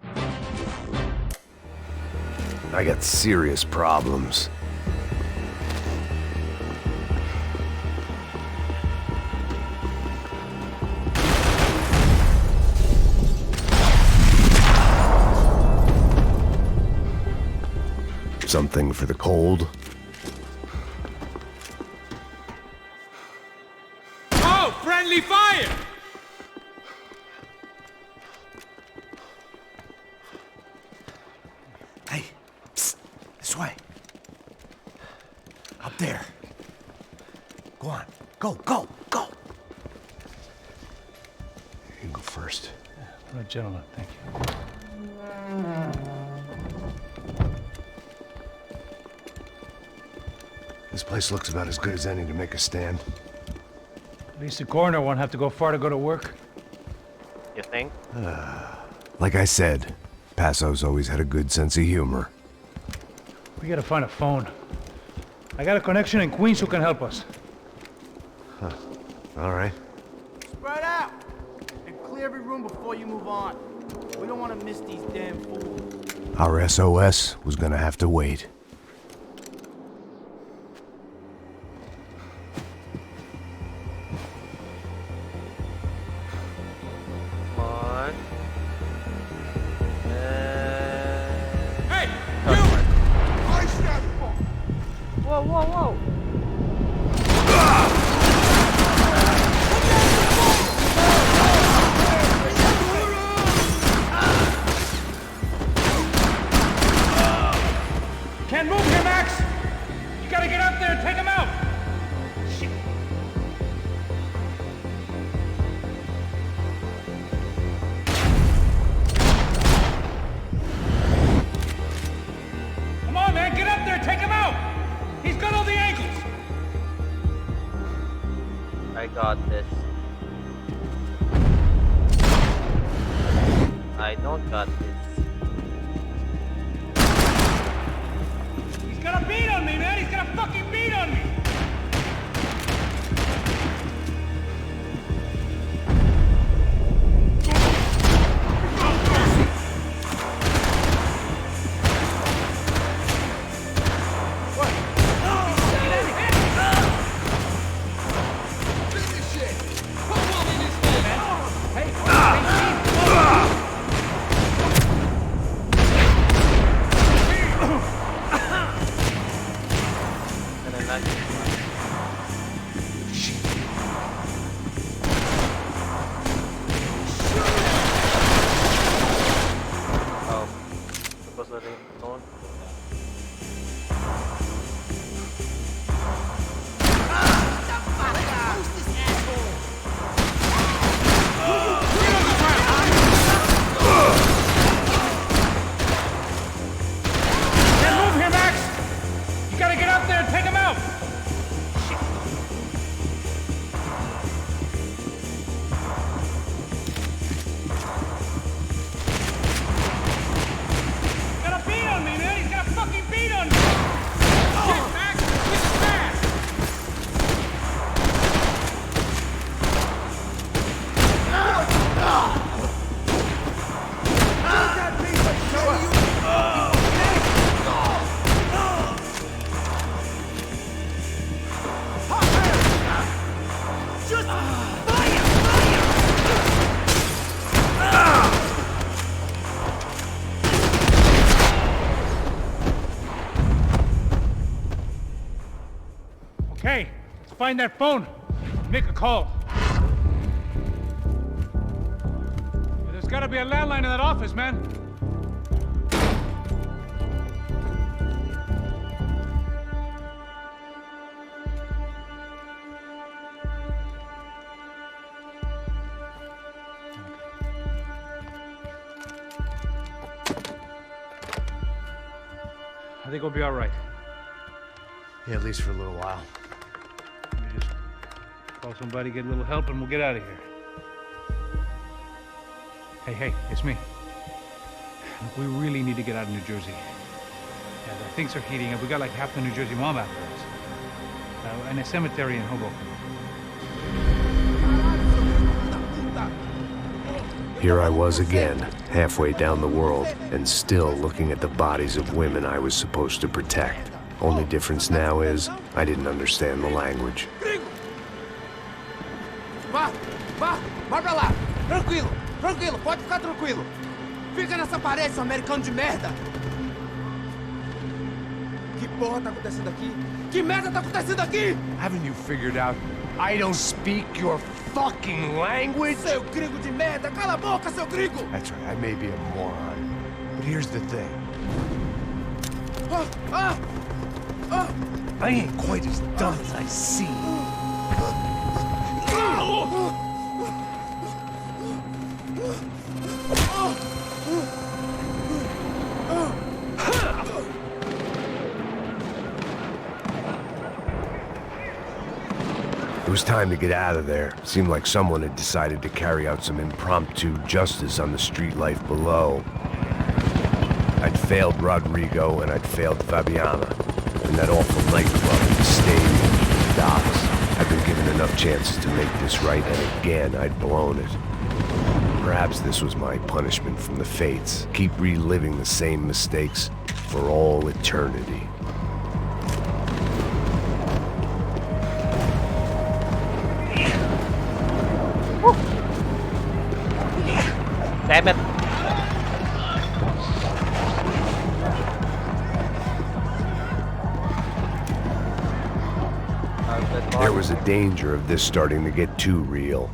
I got serious problems. Something for the cold? Oh, friendly fire! Hey, psst, this way. Up there. Go on. Go, go, go. You go first. Oh, gentlemen, thank you. This place looks about as good as any to make a stand. At least the coroner won't have to go far to go to work. You think? Like I said, Passo's always had a good sense of humor. We gotta find a phone. I got a connection in Queens who can help us. Huh. All right. Spread out! And clear every room before you move on. We don't want to miss these damn fools. Our SOS was gonna have to wait. Hey, you! Whoa, whoa, whoa! Can't I got this. I don't got this. He's got a beat on me, man! He's got a fucking beat on me! Okay, let's find that phone. Make a call. There's gotta be a landline in that office, man. I think we'll be all right. Yeah, at least for a little while. Let me just call somebody, get a little help, and we'll get out of here. Hey, it's me. Look, we really need to get out of New Jersey. Yeah, things are heating up. We got like half the New Jersey mob after us. And a cemetery in Hoboken. Here I was again, halfway down the world, and still looking at the bodies of women I was supposed to protect. Only difference now is, I didn't understand the language. Vai pra lá! Tranquilo, pode ficar tranquilo! Fica nessa parede, seu americano de merda! Que porra tá acontecendo aqui? Que merda tá acontecendo aqui? Haven't you figured out I don't speak your fucking language? Seu gringo de merda! Cala a boca, seu gringo! That's right, I may be a moron, but here's the thing. I ain't quite as dumb as I seem. It was time to get out of there. Seemed like someone had decided to carry out some impromptu justice on the street life below. I'd failed Rodrigo and I'd failed Fabiana. And that awful nightclub, the stadium, the docks. I'd been given enough chances to make this right, and again, I'd blown it. Perhaps this was my punishment from the fates. Keep reliving the same mistakes for all eternity. Damn it. There was a danger of this starting to get too real.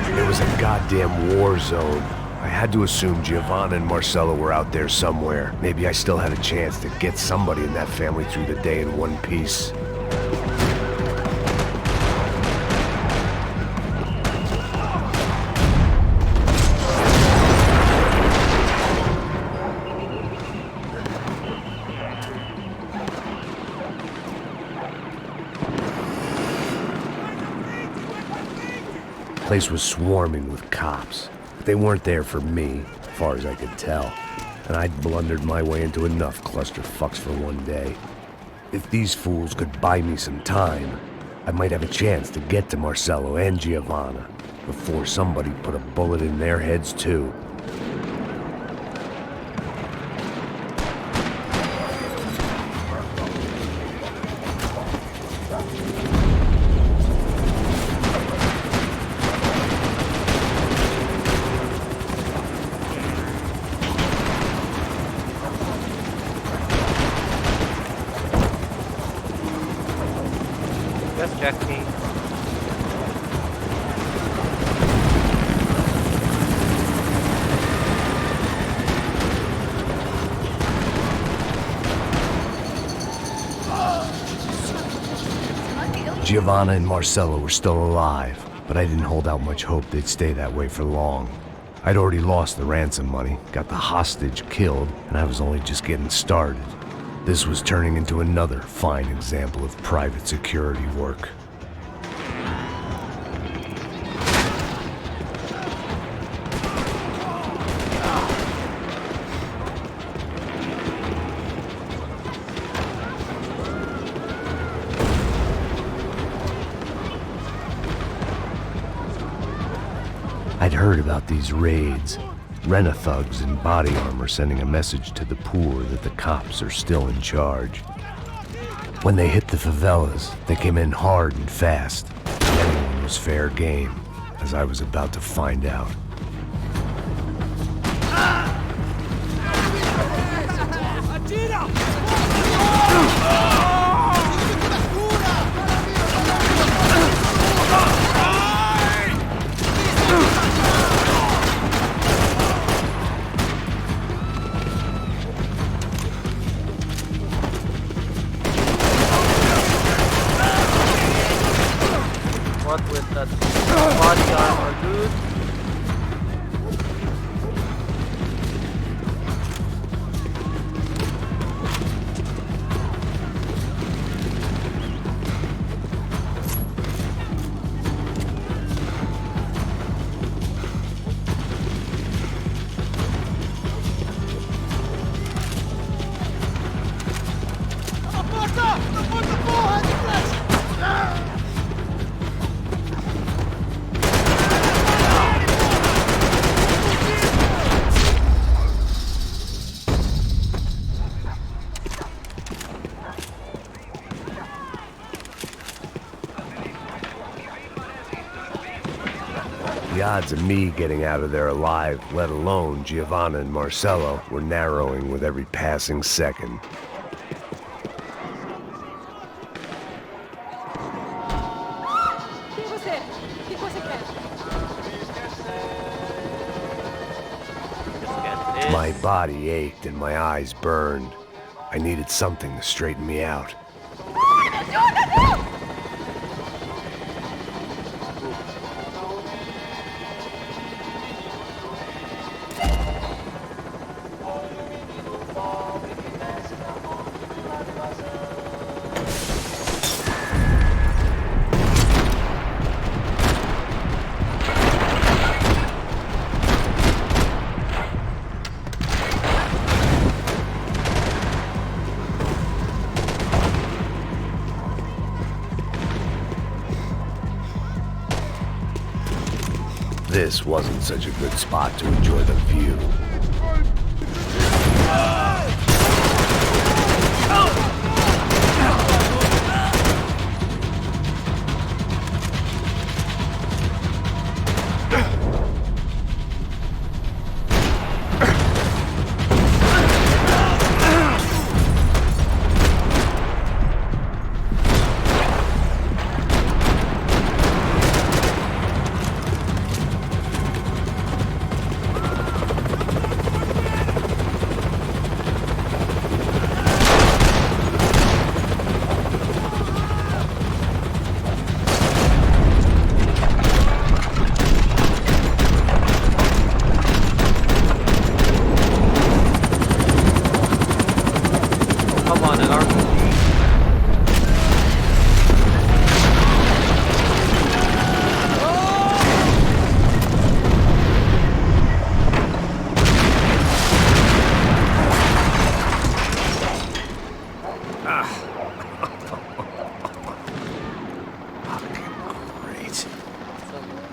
It was a goddamn war zone. I had to assume Giovanna and Marcella were out there somewhere. Maybe I still had a chance to get somebody in that family through the day in one piece. place was swarming with cops. They weren't there for me, as far as I could tell, and I'd blundered my way into enough clusterfucks for one day. If these fools could buy me some time, I might have a chance to get to Marcello and Giovanna before somebody put a bullet in their heads too. Yes, Jackie. Giovanna and Marcello were still alive, but I didn't hold out much hope they'd stay that way for long. I'd already lost the ransom money, got the hostage killed, and I was only just getting started. This was turning into another fine example of private security work. I'd heard about these raids. Rent-a-thugs in body armor sending a message to the poor that the cops are still in charge. When they hit the favelas, they came in hard and fast. Anyone was fair game, as I was about to find out. What with that body armor, dude? The odds of me getting out of there alive, let alone Giovanna and Marcello, were narrowing with every passing second. My body ached and my eyes burned. I needed something to straighten me out. This wasn't such a good spot to enjoy the view. Great.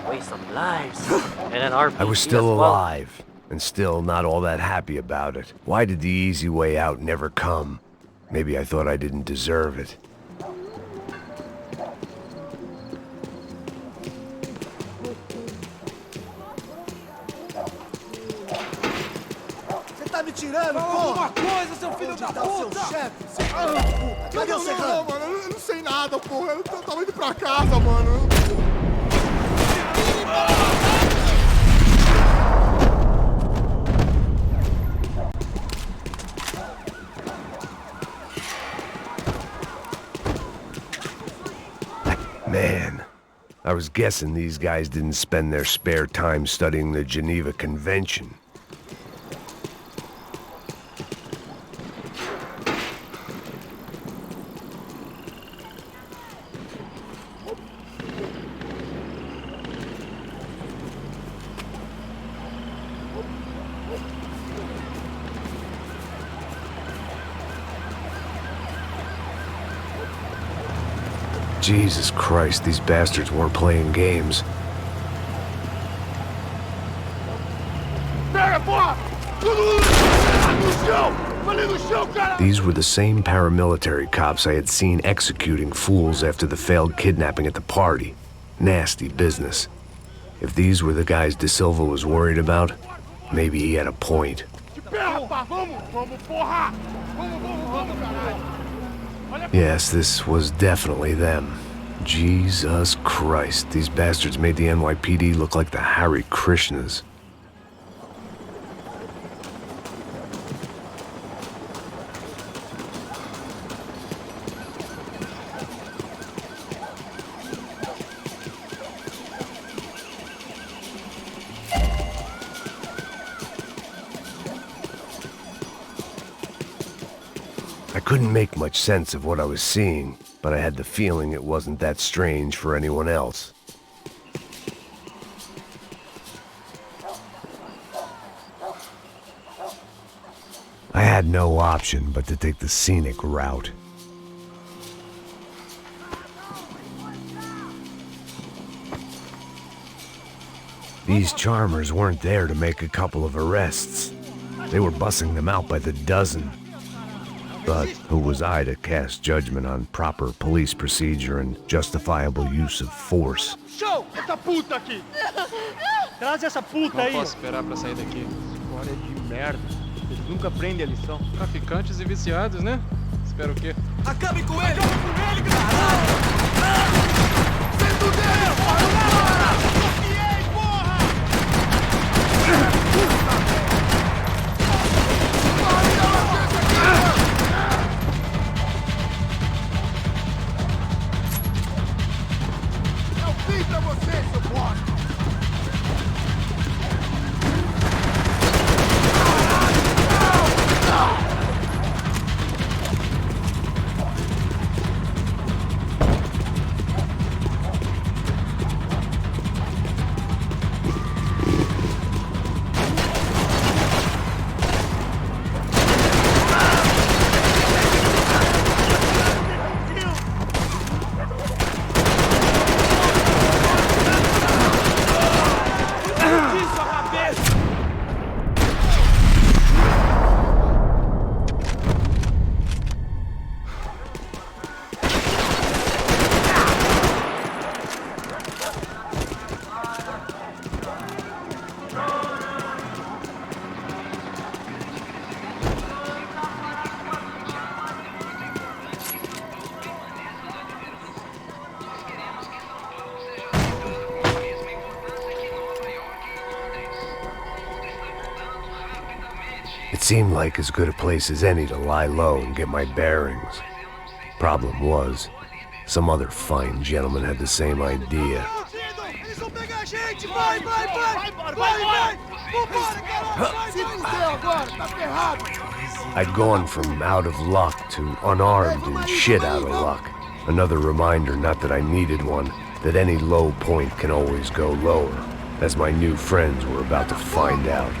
Waste some lives. And an RPG I was still as well. alive, and still not all that happy about it. Why did the easy way out never come? Maybe I thought I didn't deserve it. Você tá me tirando, porra? Alguma coisa, seu filho da Onde tá o seu puta! chefe, seu filho da puta? Cadê o Serrano? mano, eu não sei nada, porra. Eu tava indo pra casa, mano. Man, I was guessing these guys didn't spend their spare time studying the Geneva Convention. Jesus Christ, these bastards weren't playing games. Pega, porra! No chão! Falei no chão, cara! These were the same paramilitary cops I had seen executing fools after the failed kidnapping at the party. Nasty business. If these were the guys De Silva was worried about, maybe he had a point. Vamos, porra! Vamos, caralho! Yes, this was definitely them. Jesus Christ, these bastards made the NYPD look like the Hare Krishnas. I couldn't make much sense of what I was seeing, but I had the feeling it wasn't that strange for anyone else. I had no option but to take the scenic route. These charmers weren't there to make a couple of arrests. They were bussing them out by the dozen. But who was I to cast judgment on proper police procedure and justifiable use of force? Show! Essa puta aqui! Traz essa puta aí! Não posso esperar pra sair daqui. História de merda. Eles nunca aprendem a lição. Traficantes e viciados, né? Espera o quê? Acabe com ele! Acabe com ele, caralho! Sem fuder! Porra! Confiei, porra! Eu vim pra você, seu bosta! It seemed like as good a place as any to lie low and get my bearings. Problem was, some other fine gentleman had the same idea. Eles vão pegar a gente! Vai! Vambora, caralho! Se fudeu agora, tá ferrado! I'd gone from out of luck to unarmed and shit out of luck. Another reminder, not that I needed one, that any low point can always go lower, as my new friends were about to find out.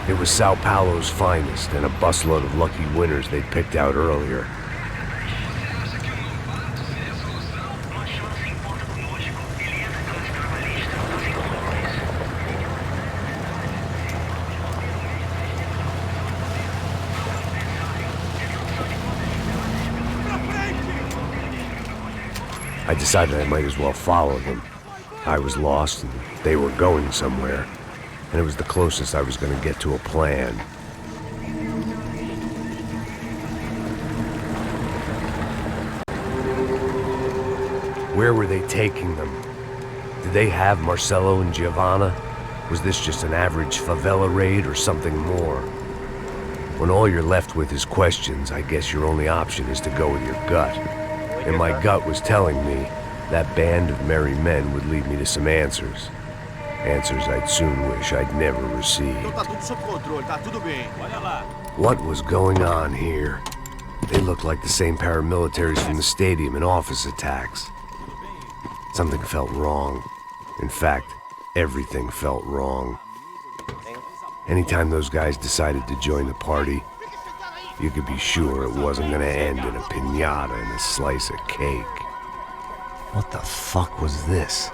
It was Sao Paulo's finest and a busload of lucky winners they'd picked out earlier. I decided I might as well follow them. I was lost and they were going somewhere, and it was the closest I was going to get to a plan. Where were they taking them? Did they have Marcelo and Giovanna? Was this just an average favela raid or something more? When all you're left with is questions, I guess your only option is to go with your gut. And my gut was telling me that band of merry men would lead me to some answers. Answers I'd soon wish I'd never received. What was going on here? They looked like the same paramilitaries from the stadium in office attacks. Something felt wrong. In fact, everything felt wrong. Anytime those guys decided to join the party, you could be sure it wasn't gonna end in a piñata and a slice of cake. What the fuck was this?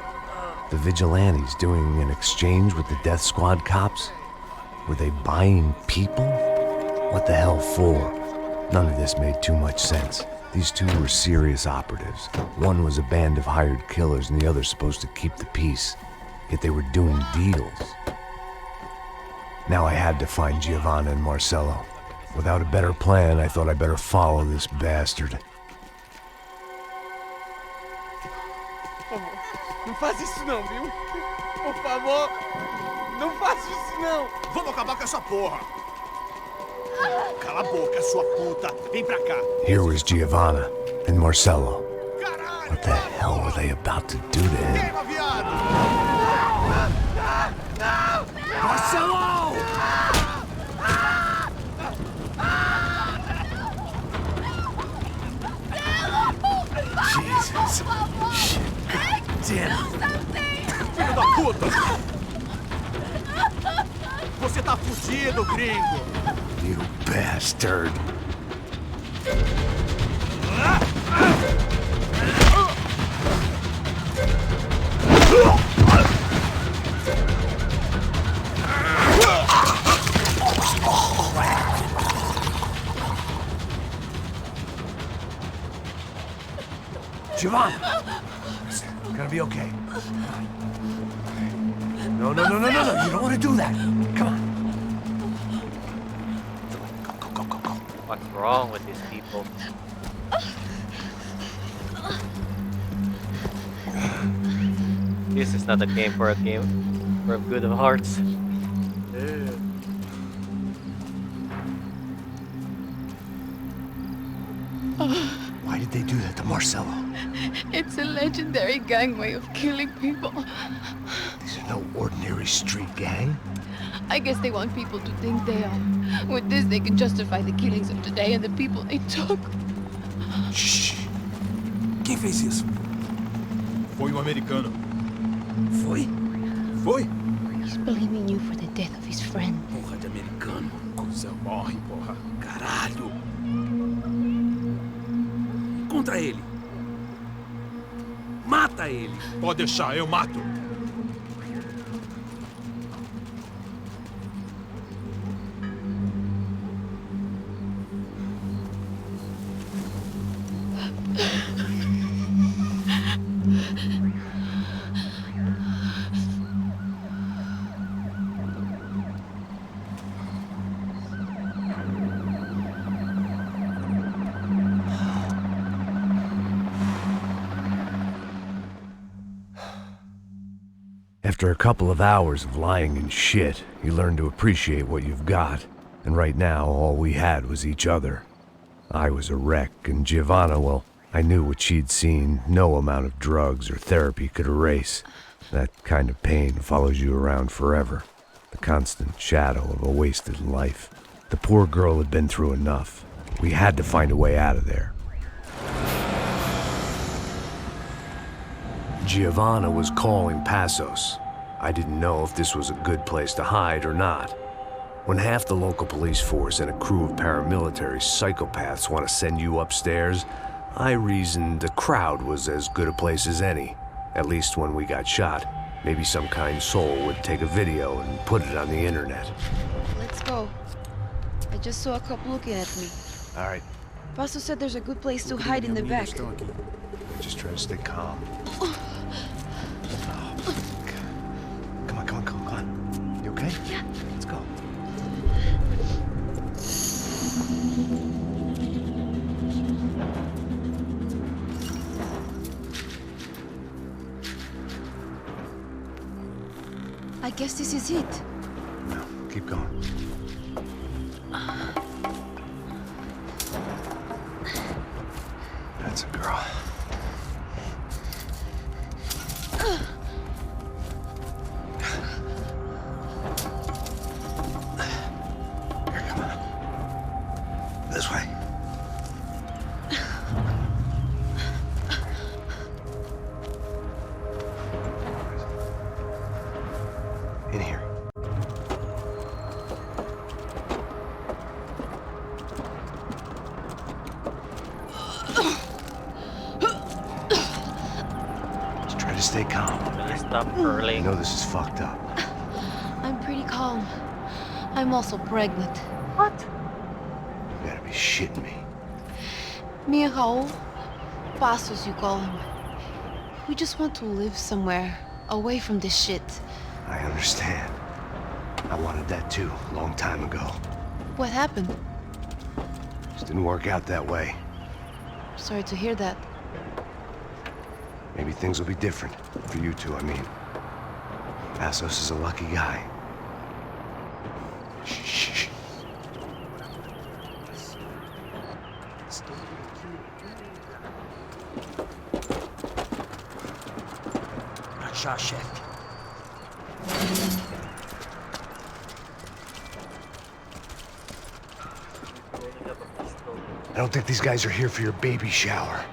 The vigilantes doing an exchange with the death squad cops? Were they buying people? What the hell for? None of this made too much sense. These two were serious operatives. One was a band of hired killers and the other supposed to keep the peace. Yet they were doing deals. Now I had to find Giovanna and Marcelo. Without a better plan, I thought I better follow this bastard. Não faz isso não, viu? Por favor, não faça isso não. Vamos acabar com essa porra. Cala a boca, sua puta. Vem pra cá. Here was Giovanna and Marcelo. What the hell were they about to do to him? Marcelo! Jesus. Shit. Damn. Filho da puta! Você tá fudido, gringo! You bastard. Giovanna! It's gonna be okay. No. You don't want to do that. Come on. What's wrong with these people? This is not a game for a good of hearts. Why did they do that to Marcelo? It's a legendary gang way of killing people. These are no ordinary street gang. I guess they want people to think they are. With this, they can justify the killings of today and the people they took. Shh. Quem fez isso? Foi americano. Foi? Foi? He's blaming you for the death of his friend. Porra de americano. Coisa morre, porra. Caralho. Contra ele. Mata ele. Pode deixar, eu mato. After a couple of hours of lying in shit, you learn to appreciate what you've got. And right now, all we had was each other. I was a wreck, and Giovanna, well, I knew what she'd seen no amount of drugs or therapy could erase. That kind of pain follows you around forever. The constant shadow of a wasted life. The poor girl had been through enough. We had to find a way out of there. Giovanna was calling Passos. I didn't know if this was a good place to hide or not. When half the local police force and a crew of paramilitary psychopaths want to send you upstairs, I reasoned the crowd was as good a place as any. At least when we got shot. Maybe some kind soul would take a video and put it on the internet. Let's go. I just saw a cop looking at me. All right. Paso said there's a good place to hide in the back. Just try to stay calm. Oh, come on, come on, come on. You okay? Yeah. Let's go. I guess this is it. No, keep going. That's a girl. Here, come on. This way. In here. Just try to stay calm. Stop early. I know this is fucked up. I'm pretty calm. I'm also pregnant. What? You gotta be shitting me. Me and Raul, Pasos you call him. We just want to live somewhere, away from this shit. I understand. I wanted that too, a long time ago. What happened? Just didn't work out that way. Sorry to hear that. Maybe things will be different. For you two, I mean. Pasos is a lucky guy. Shh, shh, shh. Achar, chefe. I don't think these guys are here for your baby shower.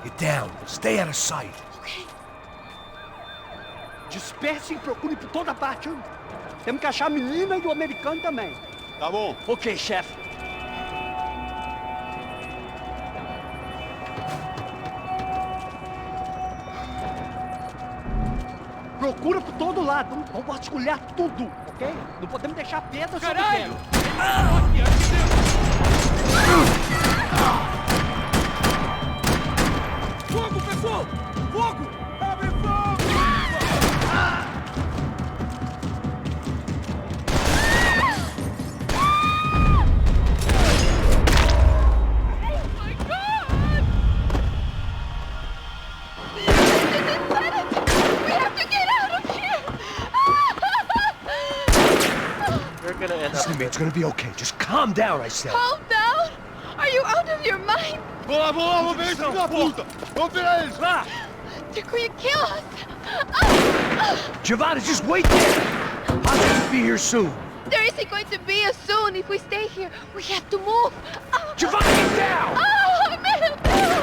Get down. Stay out of sight. Disperse e procure por toda parte. Temos que achar a menina e o americano também. Tá bom. Ok, chefe. Procura por todo lado. Vamos vasculhar tudo, ok? Não podemos deixar pedra sobre Caralho! Fogo, pessoal! Fogo! Abre fogo! Listen to me, it's gonna be okay. Just calm down, I said. Calm down? Are you out of your mind? Vamos lá, vamos ver esse filho da puta! Vamos virar eles, vá! They're going to kill us! Giovanna, just wait there! I'll just be here soon. There isn't going to be a soon if we stay here. We have to move. Giovanna, get down! Oh, I made it down!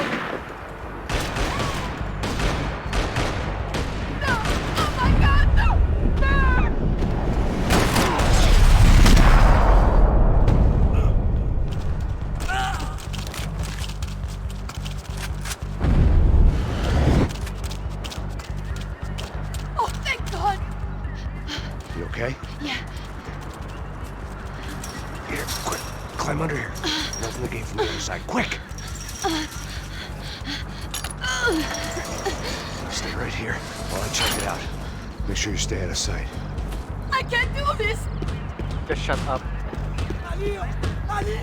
No! Oh my God, no! No! Oh, thank God! You okay? Yeah. Here, quick. Climb under here. Open the gate from the other side. Quick! Stay right here while I check it out. Make sure you stay out of sight. I can't do this! Just shut up. Ali! Ali!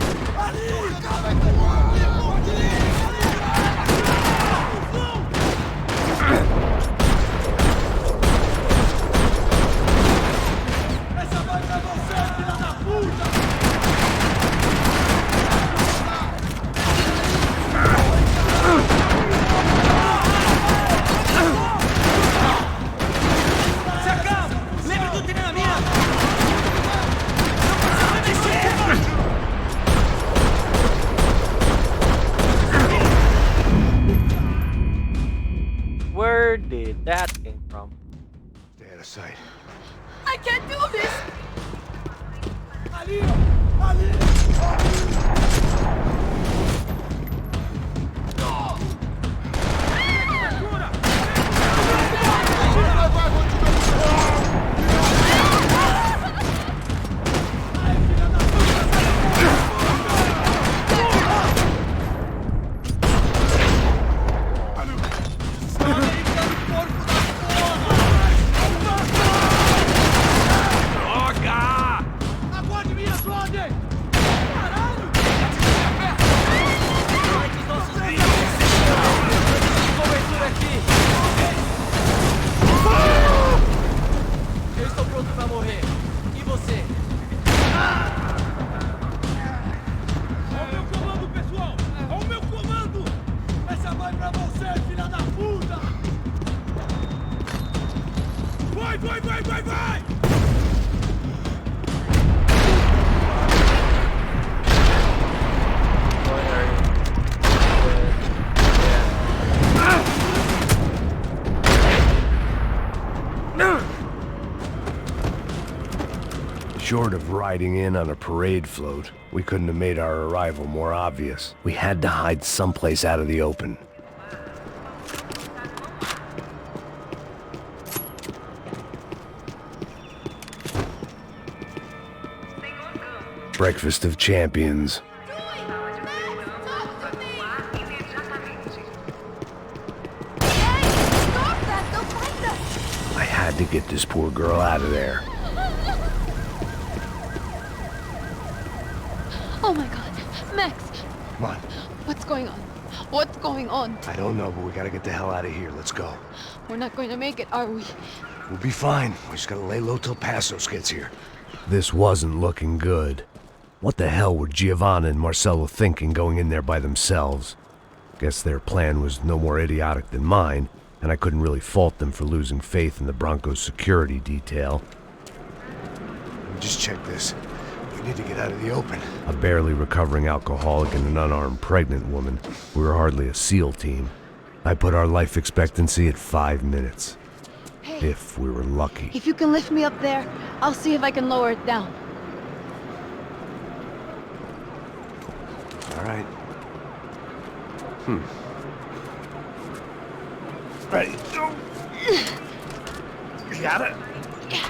Essa vai pra você, filha da puta! Se acalma! Lembra do treinamento! Não precisa mexer! Where did that came from? Stay out of sight. I can't do this! Short of riding in on a parade float, we couldn't have made our arrival more obvious. We had to hide someplace out of the open. Breakfast of champions. I had to get this poor girl out of there. Oh my God, Max! What? What's going on? What's going on? I don't know, but we gotta get the hell out of here. Let's go. We're not going to make it, are we? We'll be fine. We just gotta lay low till Passos gets here. This wasn't looking good. What the hell were Giovanna and Marcello thinking going in there by themselves? Guess their plan was no more idiotic than mine, and I couldn't really fault them for losing faith in the Broncos security detail. Just check this. We need to get out of the open. A barely recovering alcoholic and an unarmed pregnant woman. We were hardly a SEAL team. I put our life expectancy at 5 minutes. Hey, if we were lucky. if you can lift me up there, I'll see if I can lower it down. All right. Ready, go. You got it? Yeah.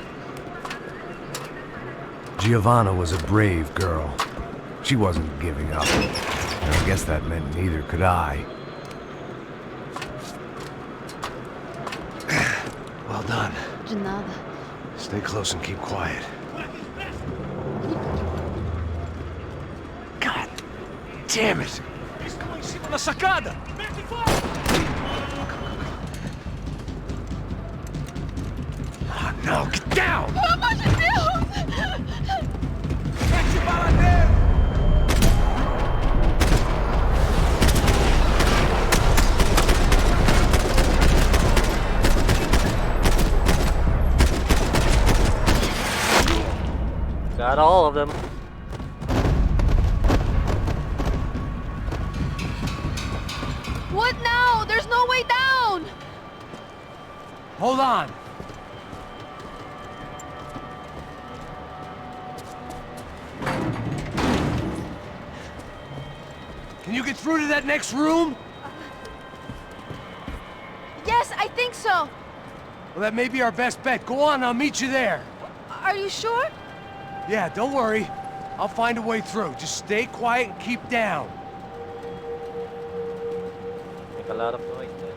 Giovanna was a brave girl. She wasn't giving up. And I guess that meant neither could I. Well done. De nada. Stay close and keep quiet. God damn it! Estão em cima da sacada! Oh, no, get down! Pelo amor de Deus! Mete bala nele! Got all of them. What now? There's no way down! Hold on. Can you get through to that next room? Yes, I think so. Well, that may be our best bet. Go on, I'll meet you there. Are you sure? Yeah, don't worry. I'll find a way through. Just stay quiet and keep down. Make a lot of noise then.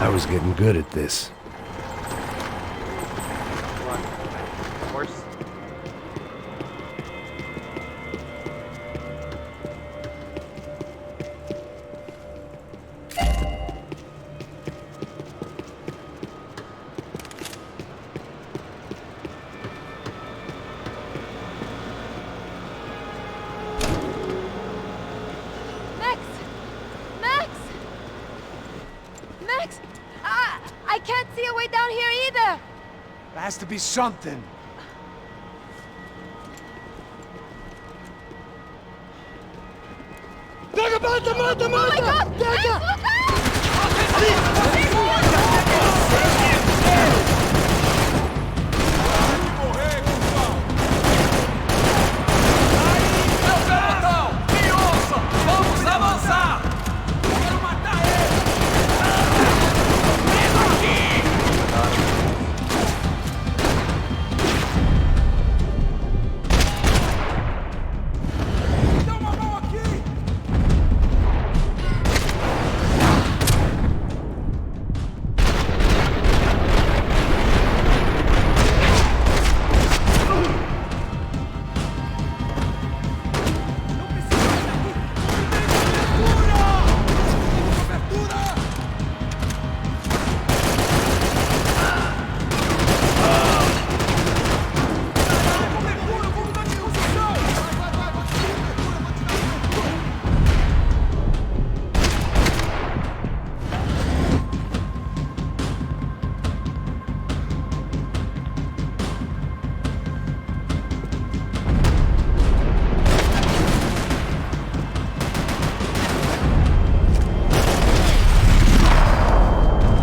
I was getting good at this. Of course. Max! Max! Max! I can't see a way down here either! There has to be something. Pega, mata, mata, mata! Pega! Meu pelotão, me ouça! Vamos avançar! Quero matar ele! Vem aqui! Dá uma mão aqui!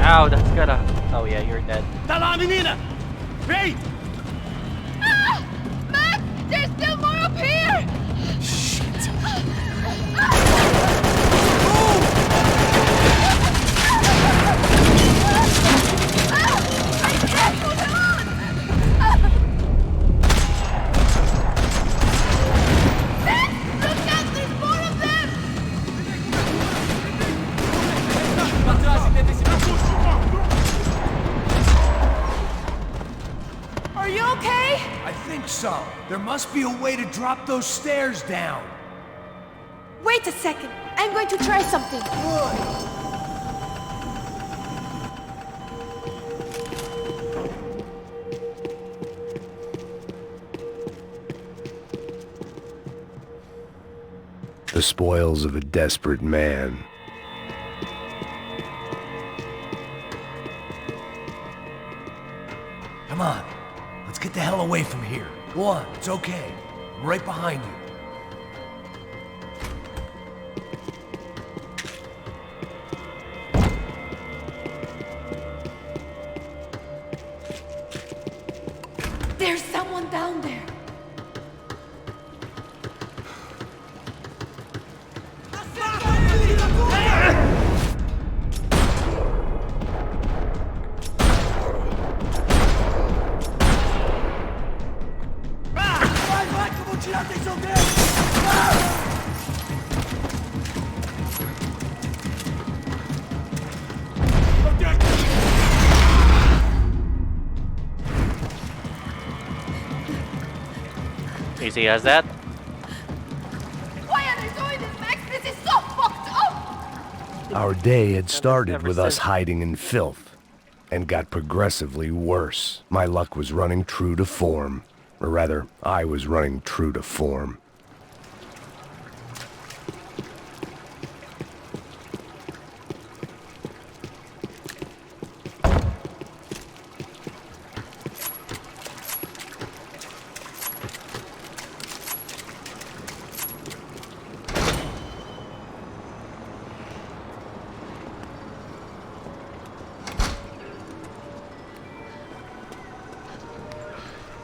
Ow, that's gonna... Oh yeah, you're dead. Tá lá, menina! Vem! Ah! Max, there's still more up here! Are you okay? I think so. There must be a way to drop those stairs down. Wait a second. I'm going to try something. The spoils of a desperate man. Come on. Let's get the hell away from here. Go on, it's okay. I'm right behind you. There's someone down there. Vai, que eu vou tirar a atenção dele! Easy as that. Why are they doing this, Max? This is so fucked up! Our day had started with us hiding in filth, and got progressively worse. My luck was running true to form. Or rather, I was running true to form.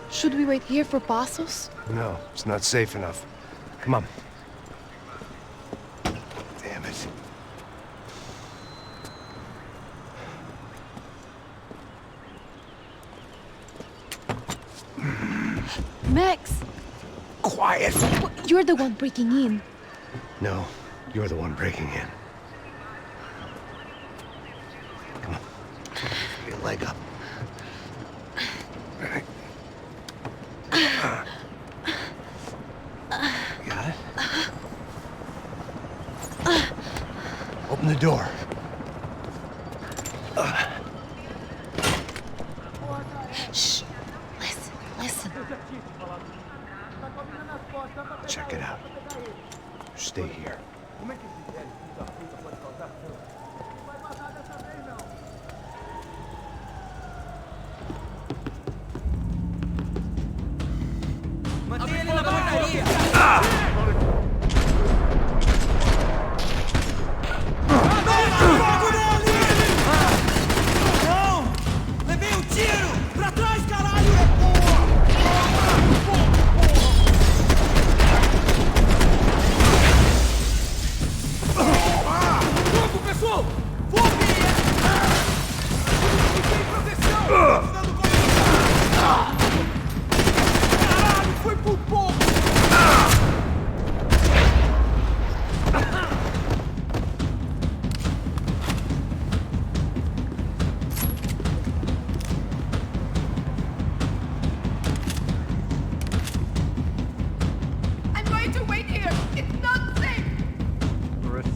Should we wait here for Passos? No, it's not safe enough. Come on. Damn it. Max! Quiet! You're the one breaking in. No, you're the one breaking in. Come on. Get your leg up. Got it? Open the door. Shh. Listen, listen. Check it out. Stay here.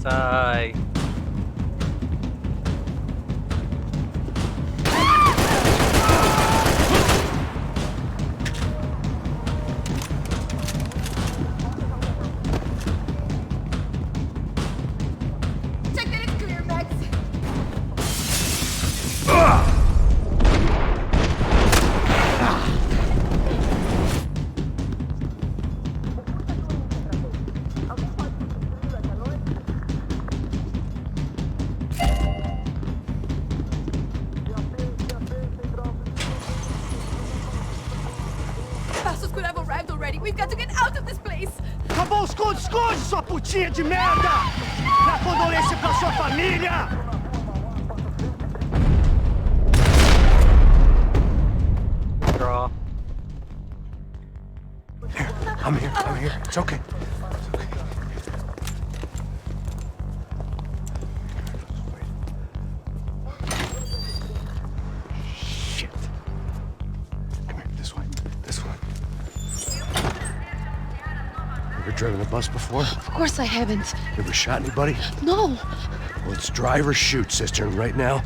Sigh. Check that it's clear, Max. Passos could have arrived already. We've got to get out of this place. Acabou, esconde, sua putinha de merda! Dá condolência pra sua família! Draw. I'm here. It's okay. Shit. Come here, this way. Ever driven a bus before? Of course I haven't. Ever shot anybody? No. Well, it's drive or shoot, sister, and right now,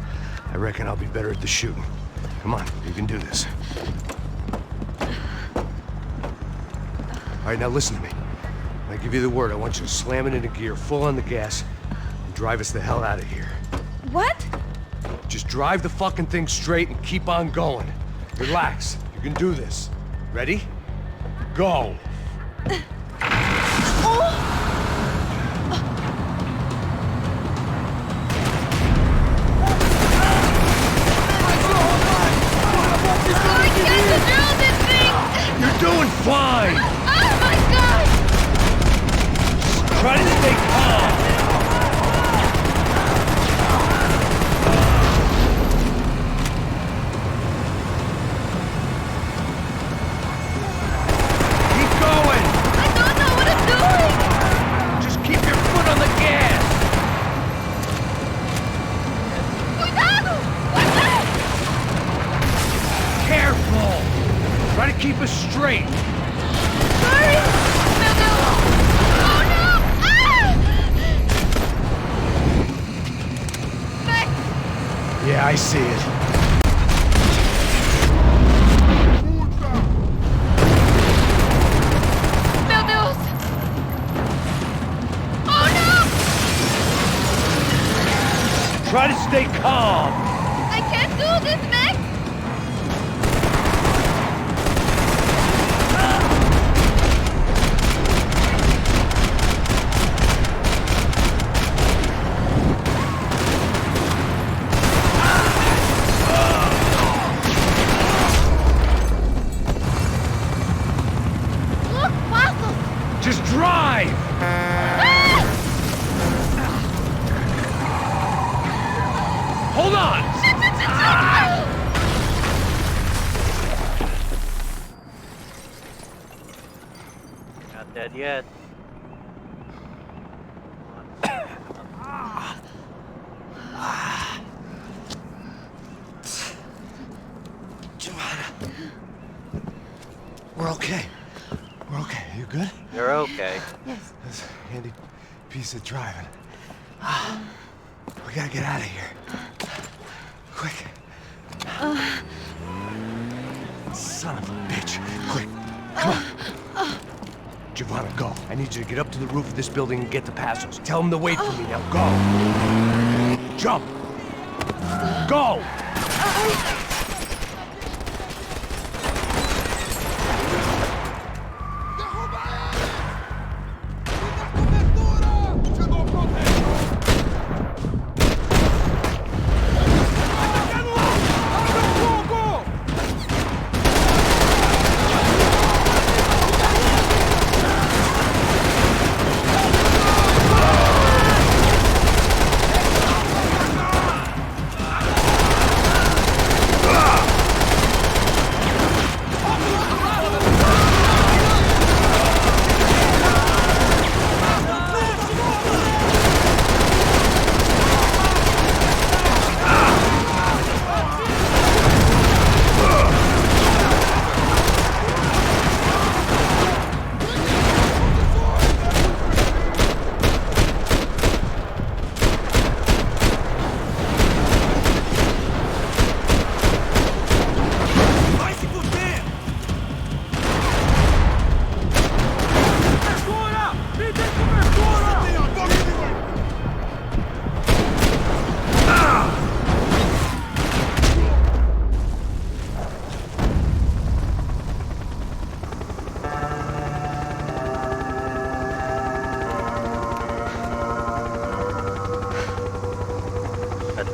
I reckon I'll be better at the shooting. Come on, you can do this. All right, now listen to me. When I give you the word, I want you to slam it into gear, full on the gas, and drive us the hell out of here. What? Just drive the fucking thing straight and keep on going. Relax. You can do this. Ready? Go. You're doing fine! Oh my god! Try to stay calm! Keep going! I don't know what I'm doing! Just keep your foot on the gas! Cuidado! What's that? Careful! Try to keep us straight! Sorry! No, no! Oh no! Ah! Max! Yeah, I see it. Meu Deus! Oh no! Try to stay calm! I can't do this, Max! Look, Passos! Just drive! Hold on! Not dead yet. We're okay. We're okay. You good? You're okay. Yes. That's a handy piece of driving. We gotta get out of here. Quick. Son of a bitch. Quick. Come on. Giovanna, go. I need you to get up to the roof of this building and get to Passos. Tell them to wait for me. Now go. Jump. Go.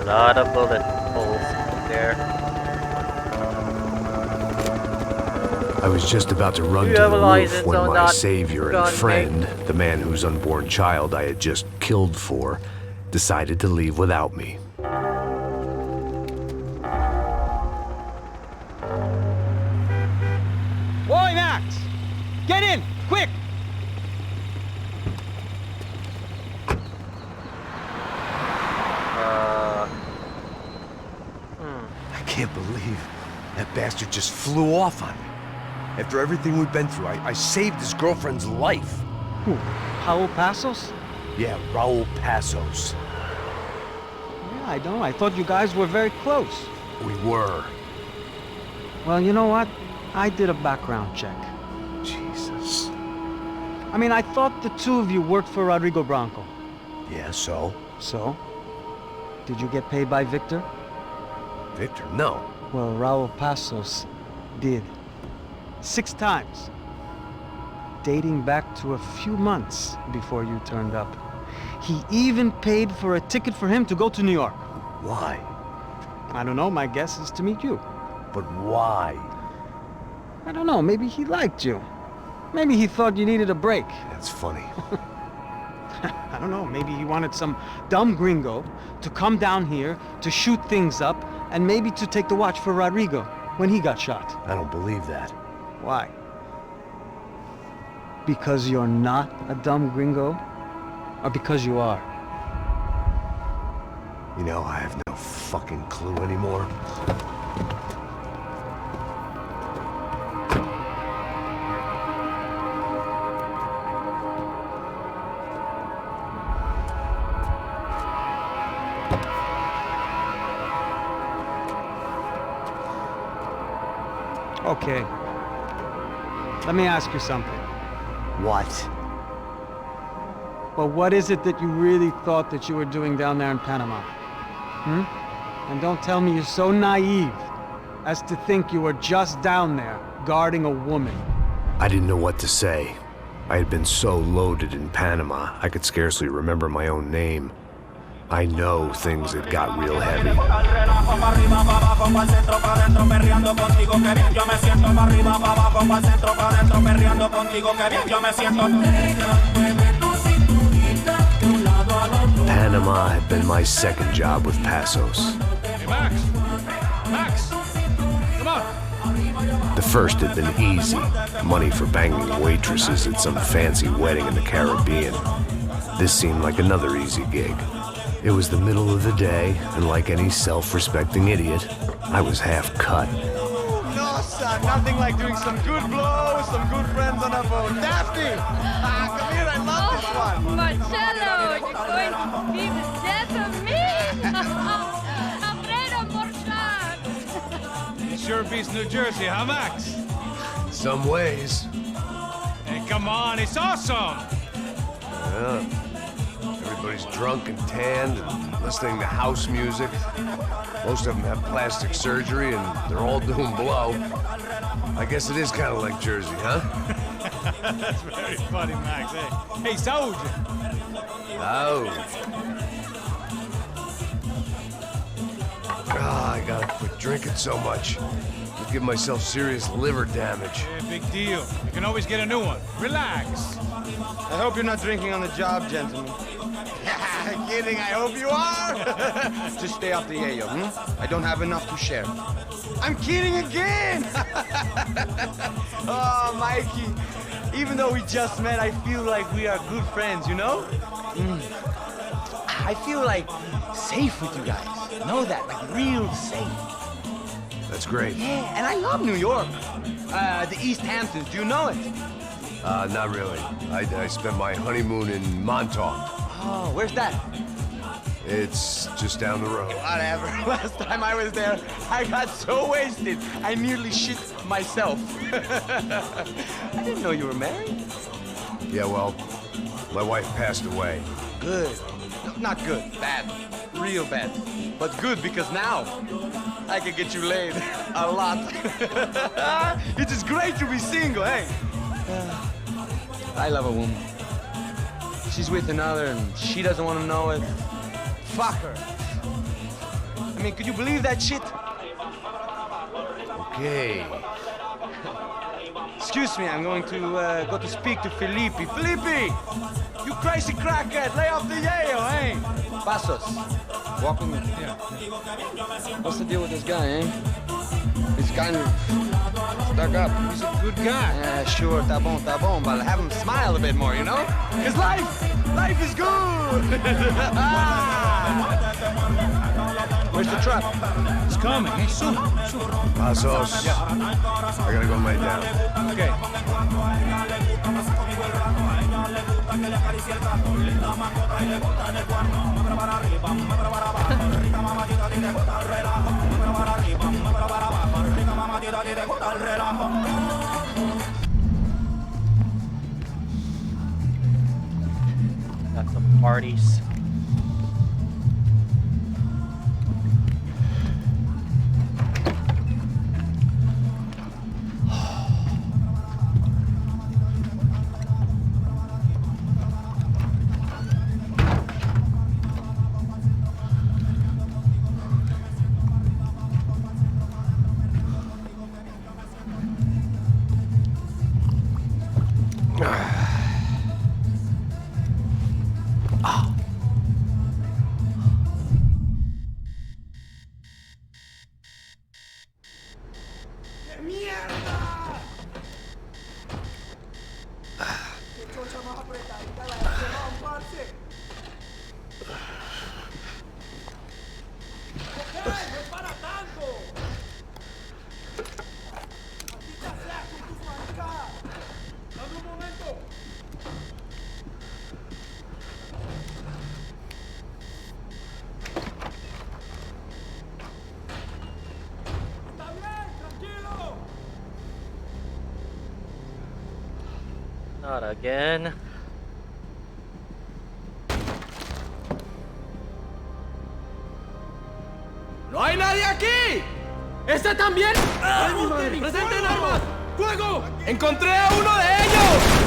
A lot of bullet holes there. I was just about to run You to the have a roof license when on my that savior and gun, friend, the man whose unborn child I had just killed for, decided to leave without me. Boy, Max! Get in! Quick! I can't believe that bastard just flew off on me. After everything we've been through, I saved his girlfriend's life. Who? Raul Passos? Yeah, Raul Passos. Yeah, I know. I thought you guys were very close. We were. Well, you know what? I did a background check. Jesus. I mean, I thought the two of you worked for Rodrigo Branco. Yeah, so? So? Did you get paid by Victor? Victor, no. Well, Raul Passos did. 6 times. Dating back to a few months before you turned up. He even paid for a ticket for him to go to New York. Why? I don't know. My guess is to meet you. But why? I don't know. Maybe he liked you. Maybe he thought you needed a break. That's funny. I don't know. Maybe he wanted some dumb gringo to come down here to shoot things up and maybe to take the watch for Rodrigo when he got shot. I don't believe that. Why? Because you're not a dumb gringo? Or because you are? You know, I have no fucking clue anymore. Okay. Let me ask you something. What? Well, what is it that you really thought that you were doing down there in Panama? And don't tell me you're so naive as to think you were just down there guarding a woman. I didn't know what to say. I had been so loaded in Panama, I could scarcely remember my own name. I know things had got real heavy. Panama had been my second job with Passos. Hey, Max! Max! Come on! The first had been easy. Money for banging waitresses at some fancy wedding in the Caribbean. This seemed like another easy gig. It was the middle of the day, and like any self-respecting idiot, I was half cut. No, son, nothing like doing some good blows, some good friends on a boat. Daphne! Come here, I love this one. Marcello, you're going to be the death of me? Alfredo Morchan! It sure beats New Jersey, huh, Max? Some ways. Hey, come on, it's awesome! Yeah. Everybody's drunk and tanned and listening to house music. Most of them have plastic surgery and they're all doing blow. I guess it is kind of like Jersey, huh? That's very funny, Max. Hey, Soldier! I gotta quit drinking so much. I'll give myself serious liver damage. Yeah, big deal. You can always get a new one. Relax. I hope you're not drinking on the job, gentlemen. Kidding, I hope you are. Just stay off the yayo, I don't have enough to share. I'm kidding again. Oh, Mikey, even though we just met, I feel like we are good friends, you know? I feel like safe with you guys. Know that, like real safe. That's great. Yeah, and I love New York. The East Hamptons, do you know it? Not really. I spent my honeymoon in Montauk. Oh, where's that? It's just down the road. Whatever. Last time I was there, I got so wasted, I nearly shit myself. I didn't know you were married. Yeah, well, my wife passed away. Good. No, not good. Bad. Real bad. But good because now I can get you laid a lot. It is great to be single, hey? I love a woman. She's with another and she doesn't want to know it. Fuck her. I mean, could you believe that shit? Okay. Excuse me, I'm going to go to speak to Felipe. Felipe! You crazy crackhead, lay off the yayo, eh? Pasos. Walk with me. Yeah. What's the deal with this guy, eh? He's kind of stuck up. He's a good guy. Yeah, sure, tá bom, but have him smile a bit more, you know? Because life is good! Where's the truck? It's coming. Hey, soon. Pasos. Yeah. I gotta go lay down. Okay. Got some parties. Not again. ¡No hay nadie aquí! ¡Este también! ¡Ay, mi madre! ¡Presenten armas! ¡Fuego! ¡Encontré a uno de ellos!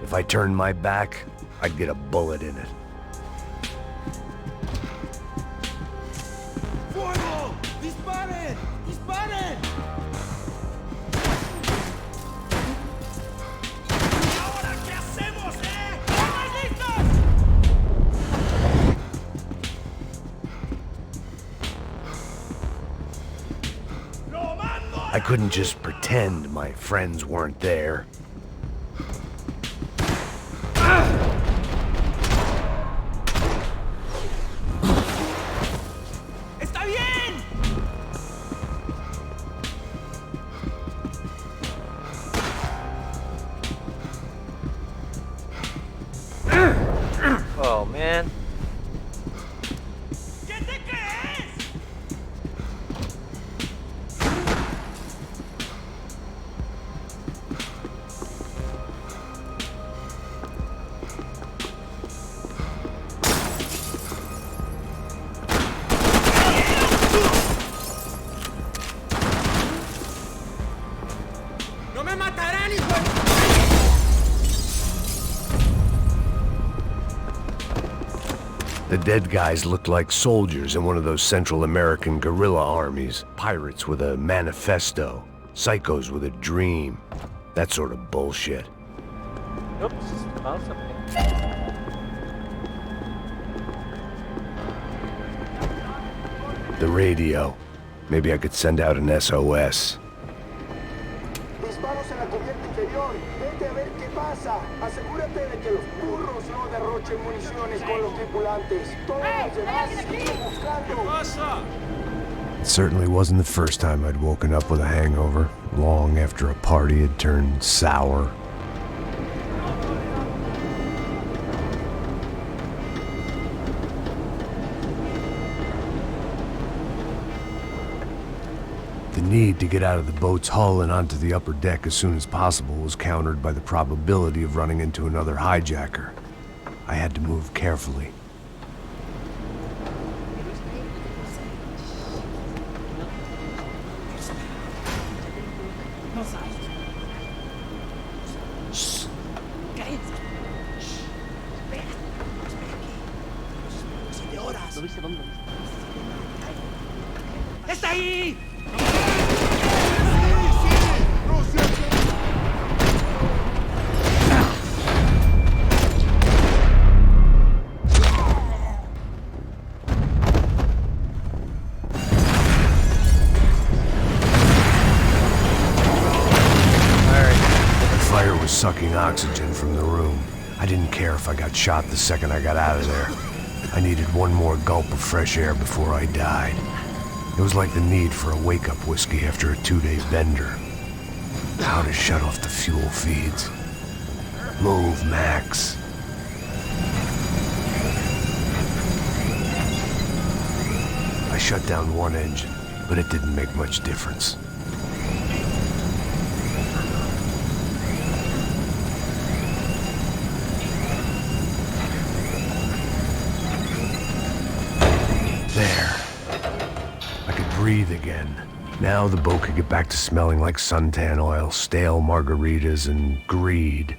If I turned my back, I'd get a bullet in it. ¡Fuego! ¡Disparen! ¡Disparen! ¿Ahora qué hacemos, eh? ¡Estamos listos! ¡Lo mando! I couldn't just pretend my friends weren't there. ¡Está bien! Oh man. ¿Qué te crees? ¡No me matarán, hijo de... The dead guys looked like soldiers in one of those Central American guerrilla armies. Pirates with a manifesto. Psychos with a dream. That sort of bullshit. Oops, found something. The radio. Maybe I could send out an SOS. Disparos en la cubierta inferior. Vete a ver qué pasa. Asegúrate de que los burros no derrochen municiones con los tripulantes. Todos los demás siguen buscando. It certainly wasn't the first time I'd woken up with a hangover, long after a party had turned sour. The need to get out of the boat's hull and onto the upper deck as soon as possible was countered by the probability of running into another hijacker. I had to move carefully. ¡Está ahí! Sucking oxygen from the room. I didn't care if I got shot the second I got out of there. I needed one more gulp of fresh air before I died. It was like the need for a wake-up whiskey after a 2-day bender. How to shut off the fuel feeds. Move, Max. I shut down one engine, but it didn't make much difference. There. I could breathe again. Now the boat could get back to smelling like suntan oil, stale margaritas, and greed.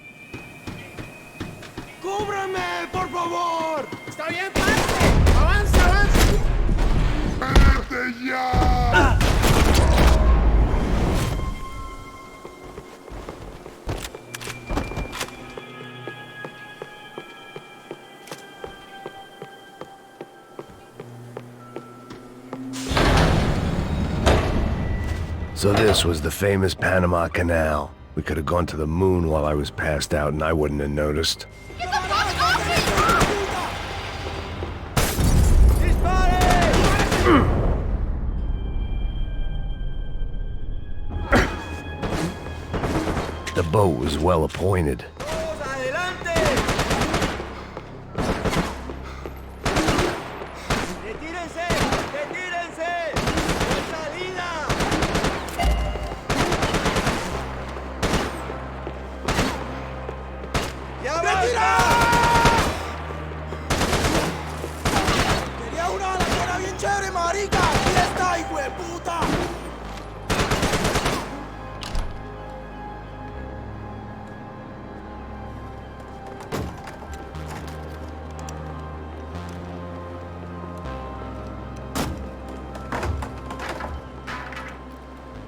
¡Cúbrame, por favor! ¡Está bien, parce! ¡Avanza, avanza! ¡Vete ya! So this was the famous Panama Canal. We could have gone to the moon while I was passed out and I wouldn't have noticed. Get the fuck off me! The boat was well appointed.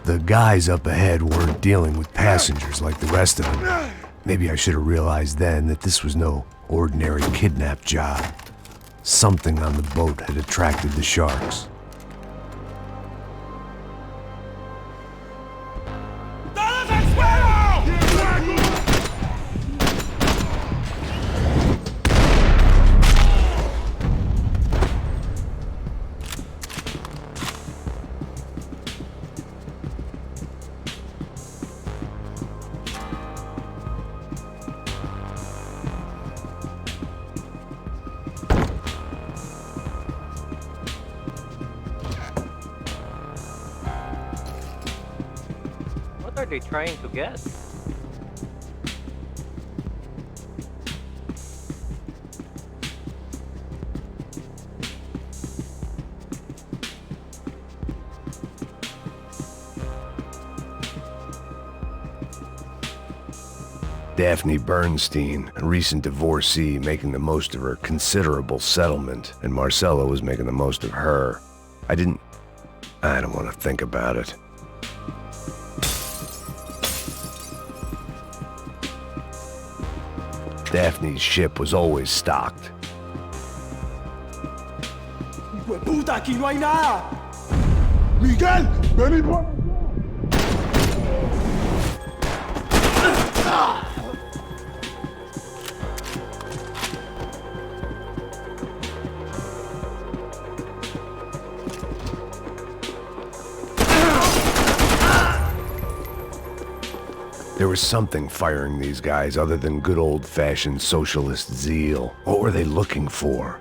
The guys up ahead weren't dealing with passengers like the rest of them. Maybe I should have realized then that this was no ordinary kidnap job. Something on the boat had attracted the sharks. What are they trying to get? Daphne Bernstein, a recent divorcee making the most of her considerable settlement, and Marcella was making the most of her. I don't want to think about it. Daphne's ship was always stocked. ¡Puta, aquí no hay nada! ¡Miguel, ven y pon... There was something firing these guys other than good old-fashioned socialist zeal. What were they looking for?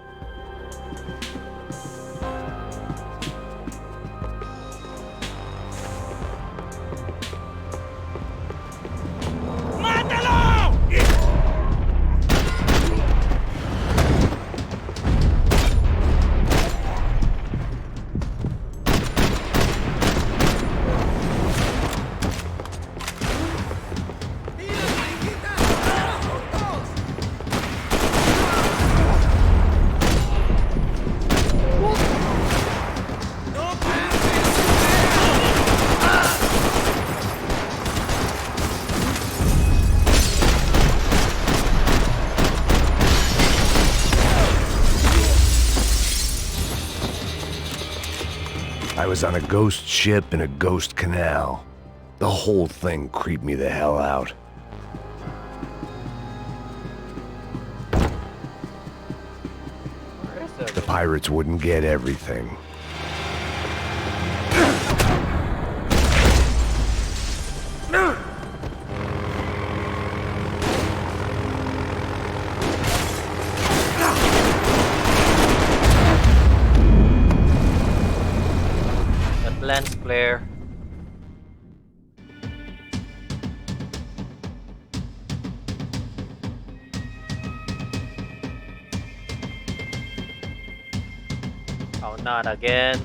I was on a ghost ship in a ghost canal. The whole thing creeped me the hell out. Where is it? The pirates wouldn't get everything. That lens flare. Oh, not again.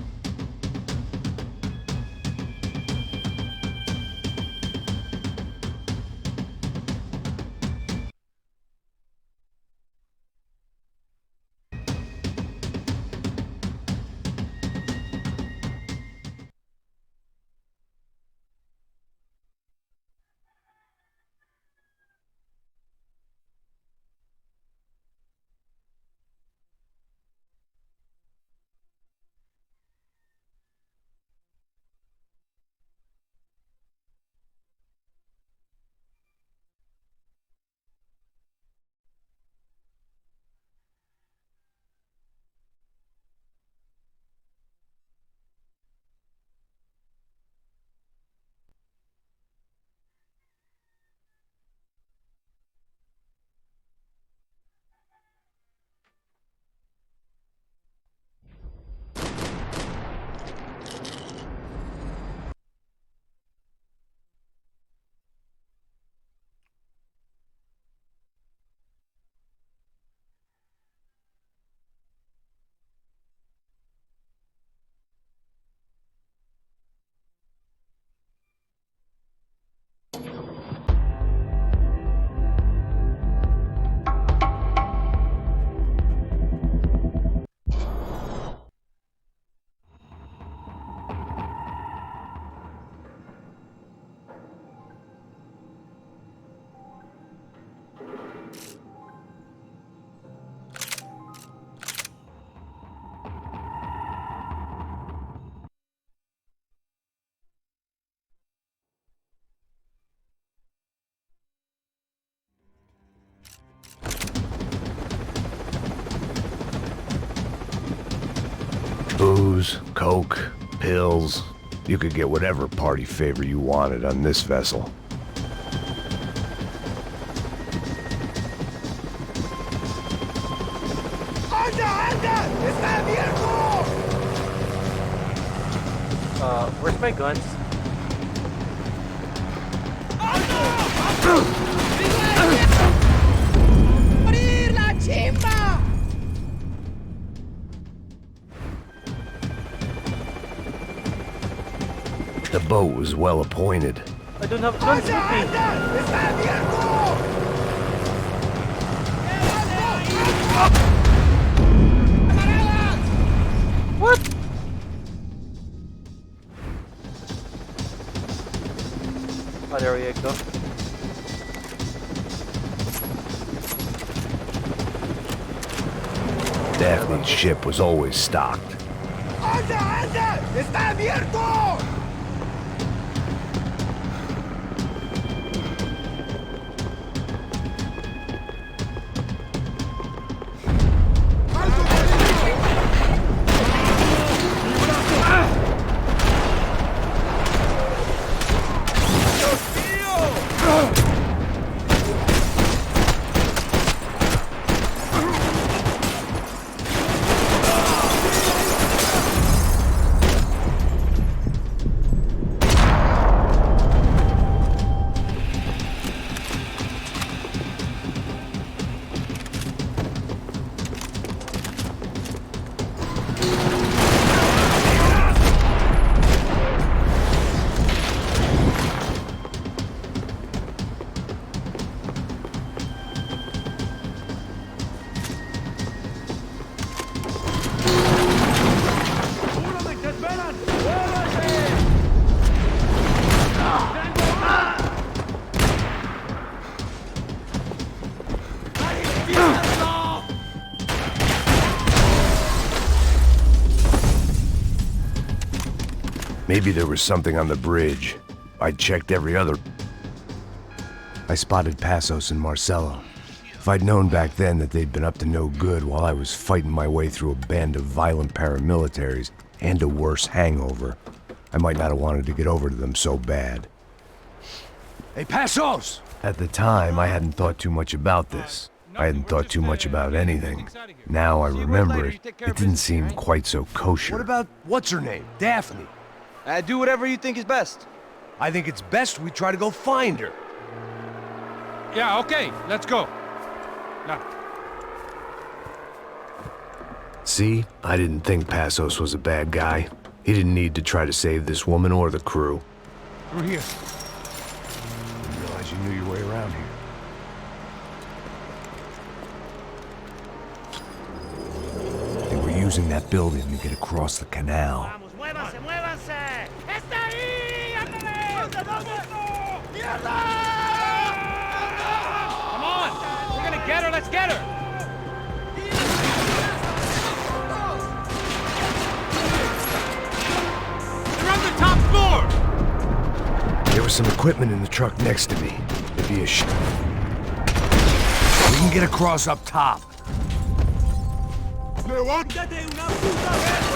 Booze, coke, pills. You could get whatever party favor you wanted on this vessel. Where's my guns? ¡Morir la chimba! The boat was well appointed. I don't have guns with me. What? Oh, there we go. Daphne's ship was always stocked. ¡Anda, anda! ¡Está abierto! Maybe there was something on the bridge. I checked every other... I spotted Passos and Marcelo. If I'd known back then that they'd been up to no good while I was fighting my way through a band of violent paramilitaries and a worse hangover, I might not have wanted to get over to them so bad. Hey, Passos! At the time, I hadn't thought too much about this. I hadn't thought too much about anything. Now I remember it, it didn't seem quite so kosher. What about, what's her name? Daphne? Do whatever you think is best. I think it's best we try to go find her. Yeah, okay, let's go. Now. See? I didn't think Passos was a bad guy. He didn't need to try to save this woman or the crew. Through here. Didn't realize you knew your way around here. They were using that building to get across the canal. ¡Muévanse, muévanse! ¡Está ahí! ¡Ándale! ¡Mierda! Come on! We're gonna get her, let's get her! They're on the top floor! There was some equipment in the truck next to me. It'd be a We can get across up top. ¡Levántate una puta vez!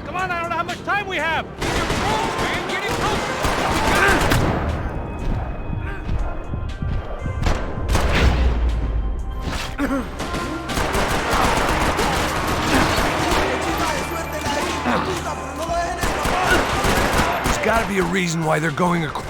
Come on, I don't know how much time we have! There's gotta be a reason why they're going across.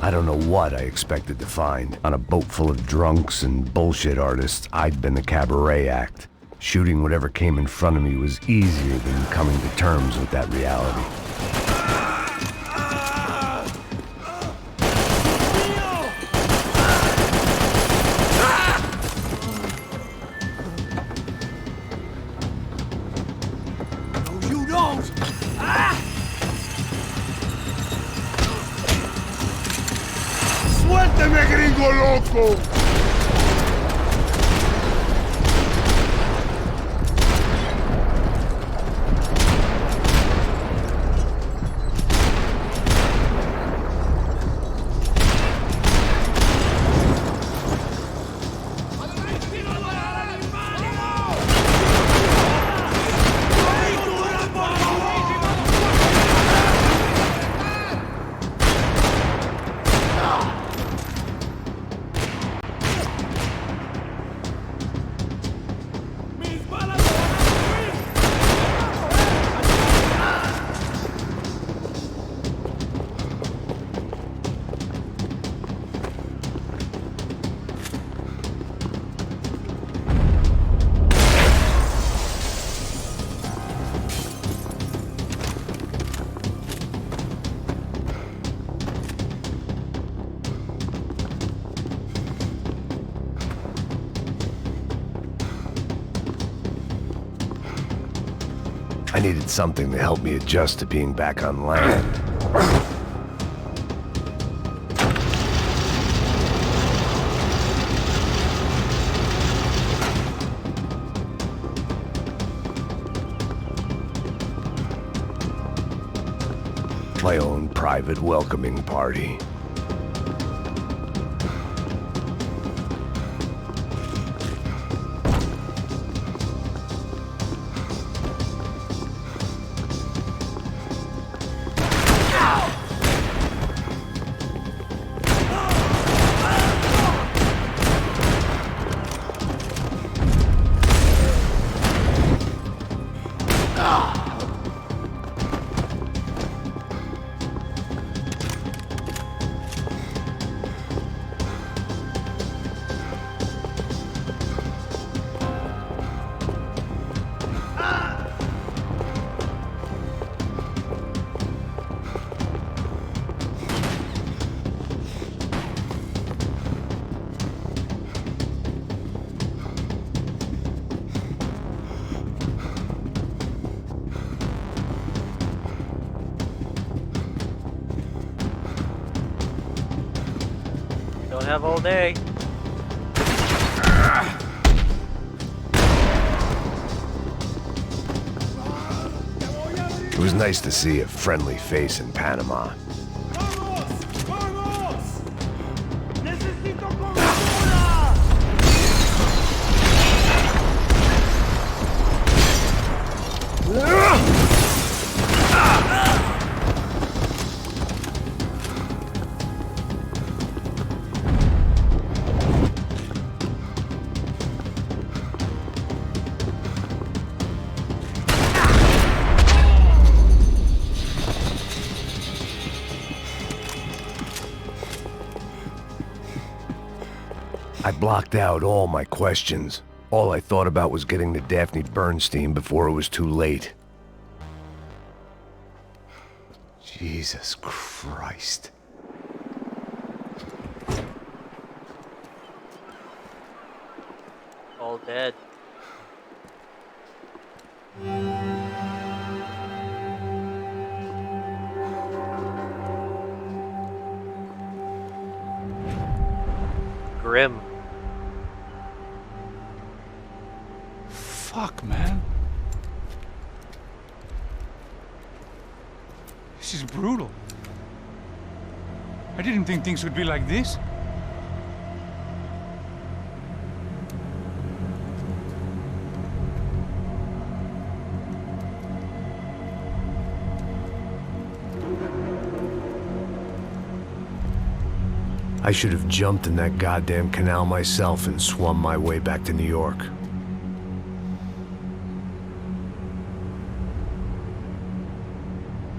I don't know what I expected to find. On a boat full of drunks and bullshit artists, I'd been the cabaret act. Shooting whatever came in front of me was easier than coming to terms with that reality. No, you don't! ¡Suélteme, gringo loco! I needed something to help me adjust to being back on land. My own private welcoming party. Don't have all day. It was nice to see a friendly face in Panama. I blocked out all my questions. All I thought about was getting to Daphne Bernstein before it was too late. Jesus Christ. All dead. Grim. Fuck, man. This is brutal. I didn't think things would be like this. I should have jumped in that goddamn canal myself and swum my way back to New York.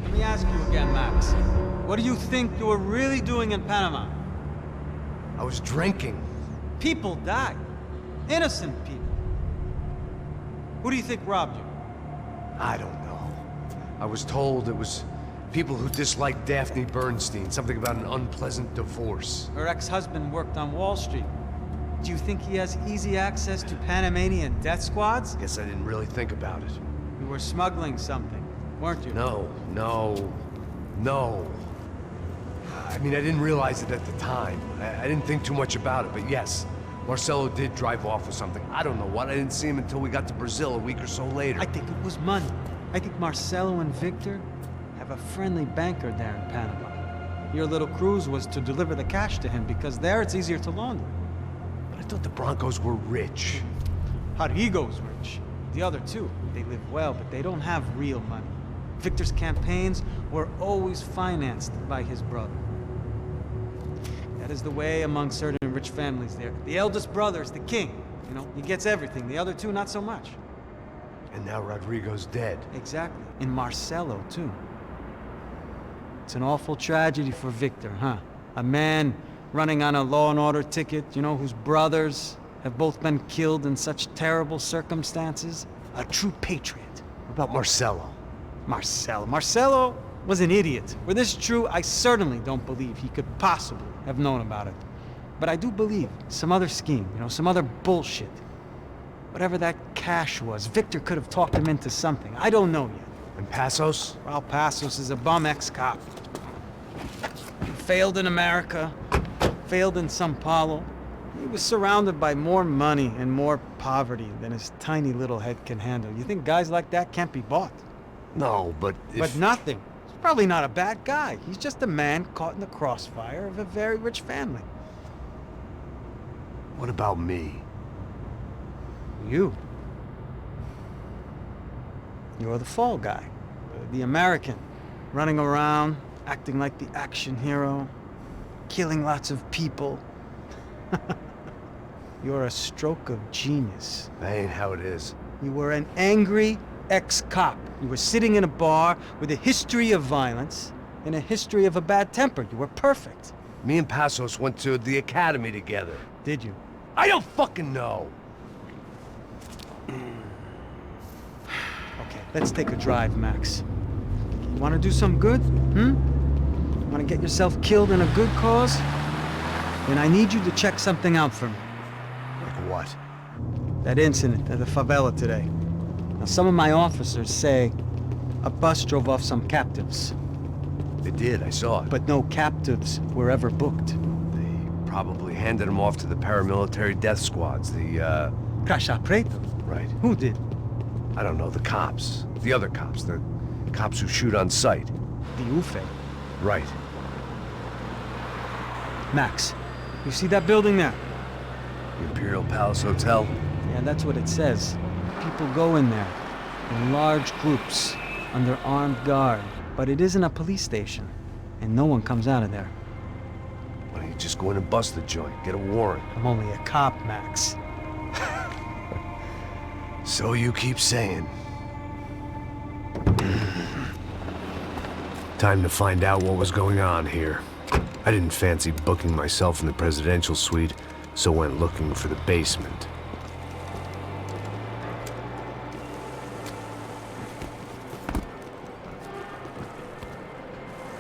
Let me ask you again, Max. What do you think you were really doing in Panama? I was drinking. People died. Innocent people. Who do you think robbed you? I don't know. I was told it was people who disliked Daphne Bernstein, something about an unpleasant divorce. Her ex-husband worked on Wall Street. Do you think he has easy access to Panamanian death squads? Guess I didn't really think about it. You were smuggling something, weren't you? No. I mean, I didn't realize it at the time. I didn't think too much about it, but yes, Marcelo did drive off with something. I don't know what. I didn't see him until we got to Brazil a week or so later. I think it was money. I think Marcelo and Victor have a friendly banker there in Panama. Your little cruise was to deliver the cash to him because there it's easier to launder. But I thought the Broncos were rich. Rodrigo's rich. The other two, they live well, but they don't have real money. Victor's campaigns were always financed by his brother. That is the way among certain rich families there. The eldest brother is the king. You know, he gets everything. The other two, not so much. And now Rodrigo's dead. Exactly. And Marcelo, too. It's an awful tragedy for Victor, huh? A man running on a law and order ticket, you know, whose brothers have both been killed in such terrible circumstances. A true patriot. What about Marcelo? Marcelo was an idiot. Were this true, I certainly don't believe he could possibly have known about it. But I do believe some other scheme, you know, some other bullshit. Whatever that cash was, Victor could have talked him into something. I don't know yet. And Passos? Well, Passos is a bum ex-cop. He failed in America, failed in Sao Paulo. He was surrounded by more money and more poverty than his tiny little head can handle. You think guys like that can't be bought? No, but if... But nothing. He's probably not a bad guy. He's just a man caught in the crossfire of a very rich family. What about me? You. You're the fall guy. The American. Running around, acting like the action hero. Killing lots of people. You're a stroke of genius. That ain't how it is. You were an angry ex-cop. You were sitting in a bar with a history of violence and a history of a bad temper. You were perfect. Me and Passos went to the academy together. Did you? I don't fucking know. Okay, let's take a drive, Max. You want to do some good? Want to get yourself killed in a good cause? Then I need you to check something out for me. Like what? That incident at the favela today. Now, some of my officers say a bus drove off some captives. They did, I saw it. But no captives were ever booked. They Probably handed them off to the paramilitary death squads, the, Caixa Preta? Right. Who did? I don't know, the cops. The other cops. The cops who shoot on sight. The UFE. Right. Max, you see that building there? The Imperial Palace Hotel? Yeah, that's what it says. People go in there, in large groups, under armed guard. But it isn't a police station, and no one comes out of there. Why don't you just go in and bust the joint, get a warrant? I'm only a cop, Max. So you keep saying. Time to find out what was going on here. I didn't fancy booking myself in the presidential suite, so went looking for the basement.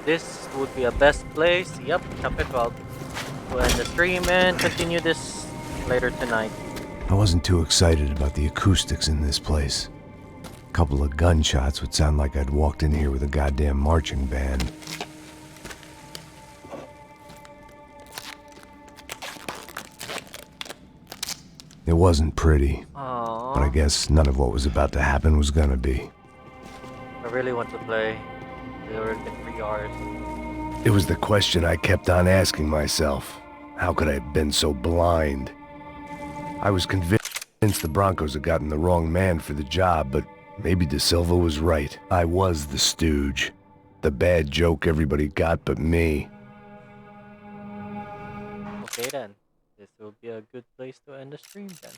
This would be a best place. Yep, typical. We'll end the stream and continue this later tonight. I wasn't too excited about the acoustics in this place. A couple of gunshots would sound like I'd walked in here with a goddamn marching band. It wasn't pretty, but I guess none of what was about to happen was gonna be. I really want to play. It's already been 3 hours. It was the question I kept on asking myself. How could I have been so blind? I was convinced the Broncos had gotten the wrong man for the job, but maybe De Silva was right. I was the stooge. The bad joke everybody got but me. Okay then. This will be a good place to end the stream then.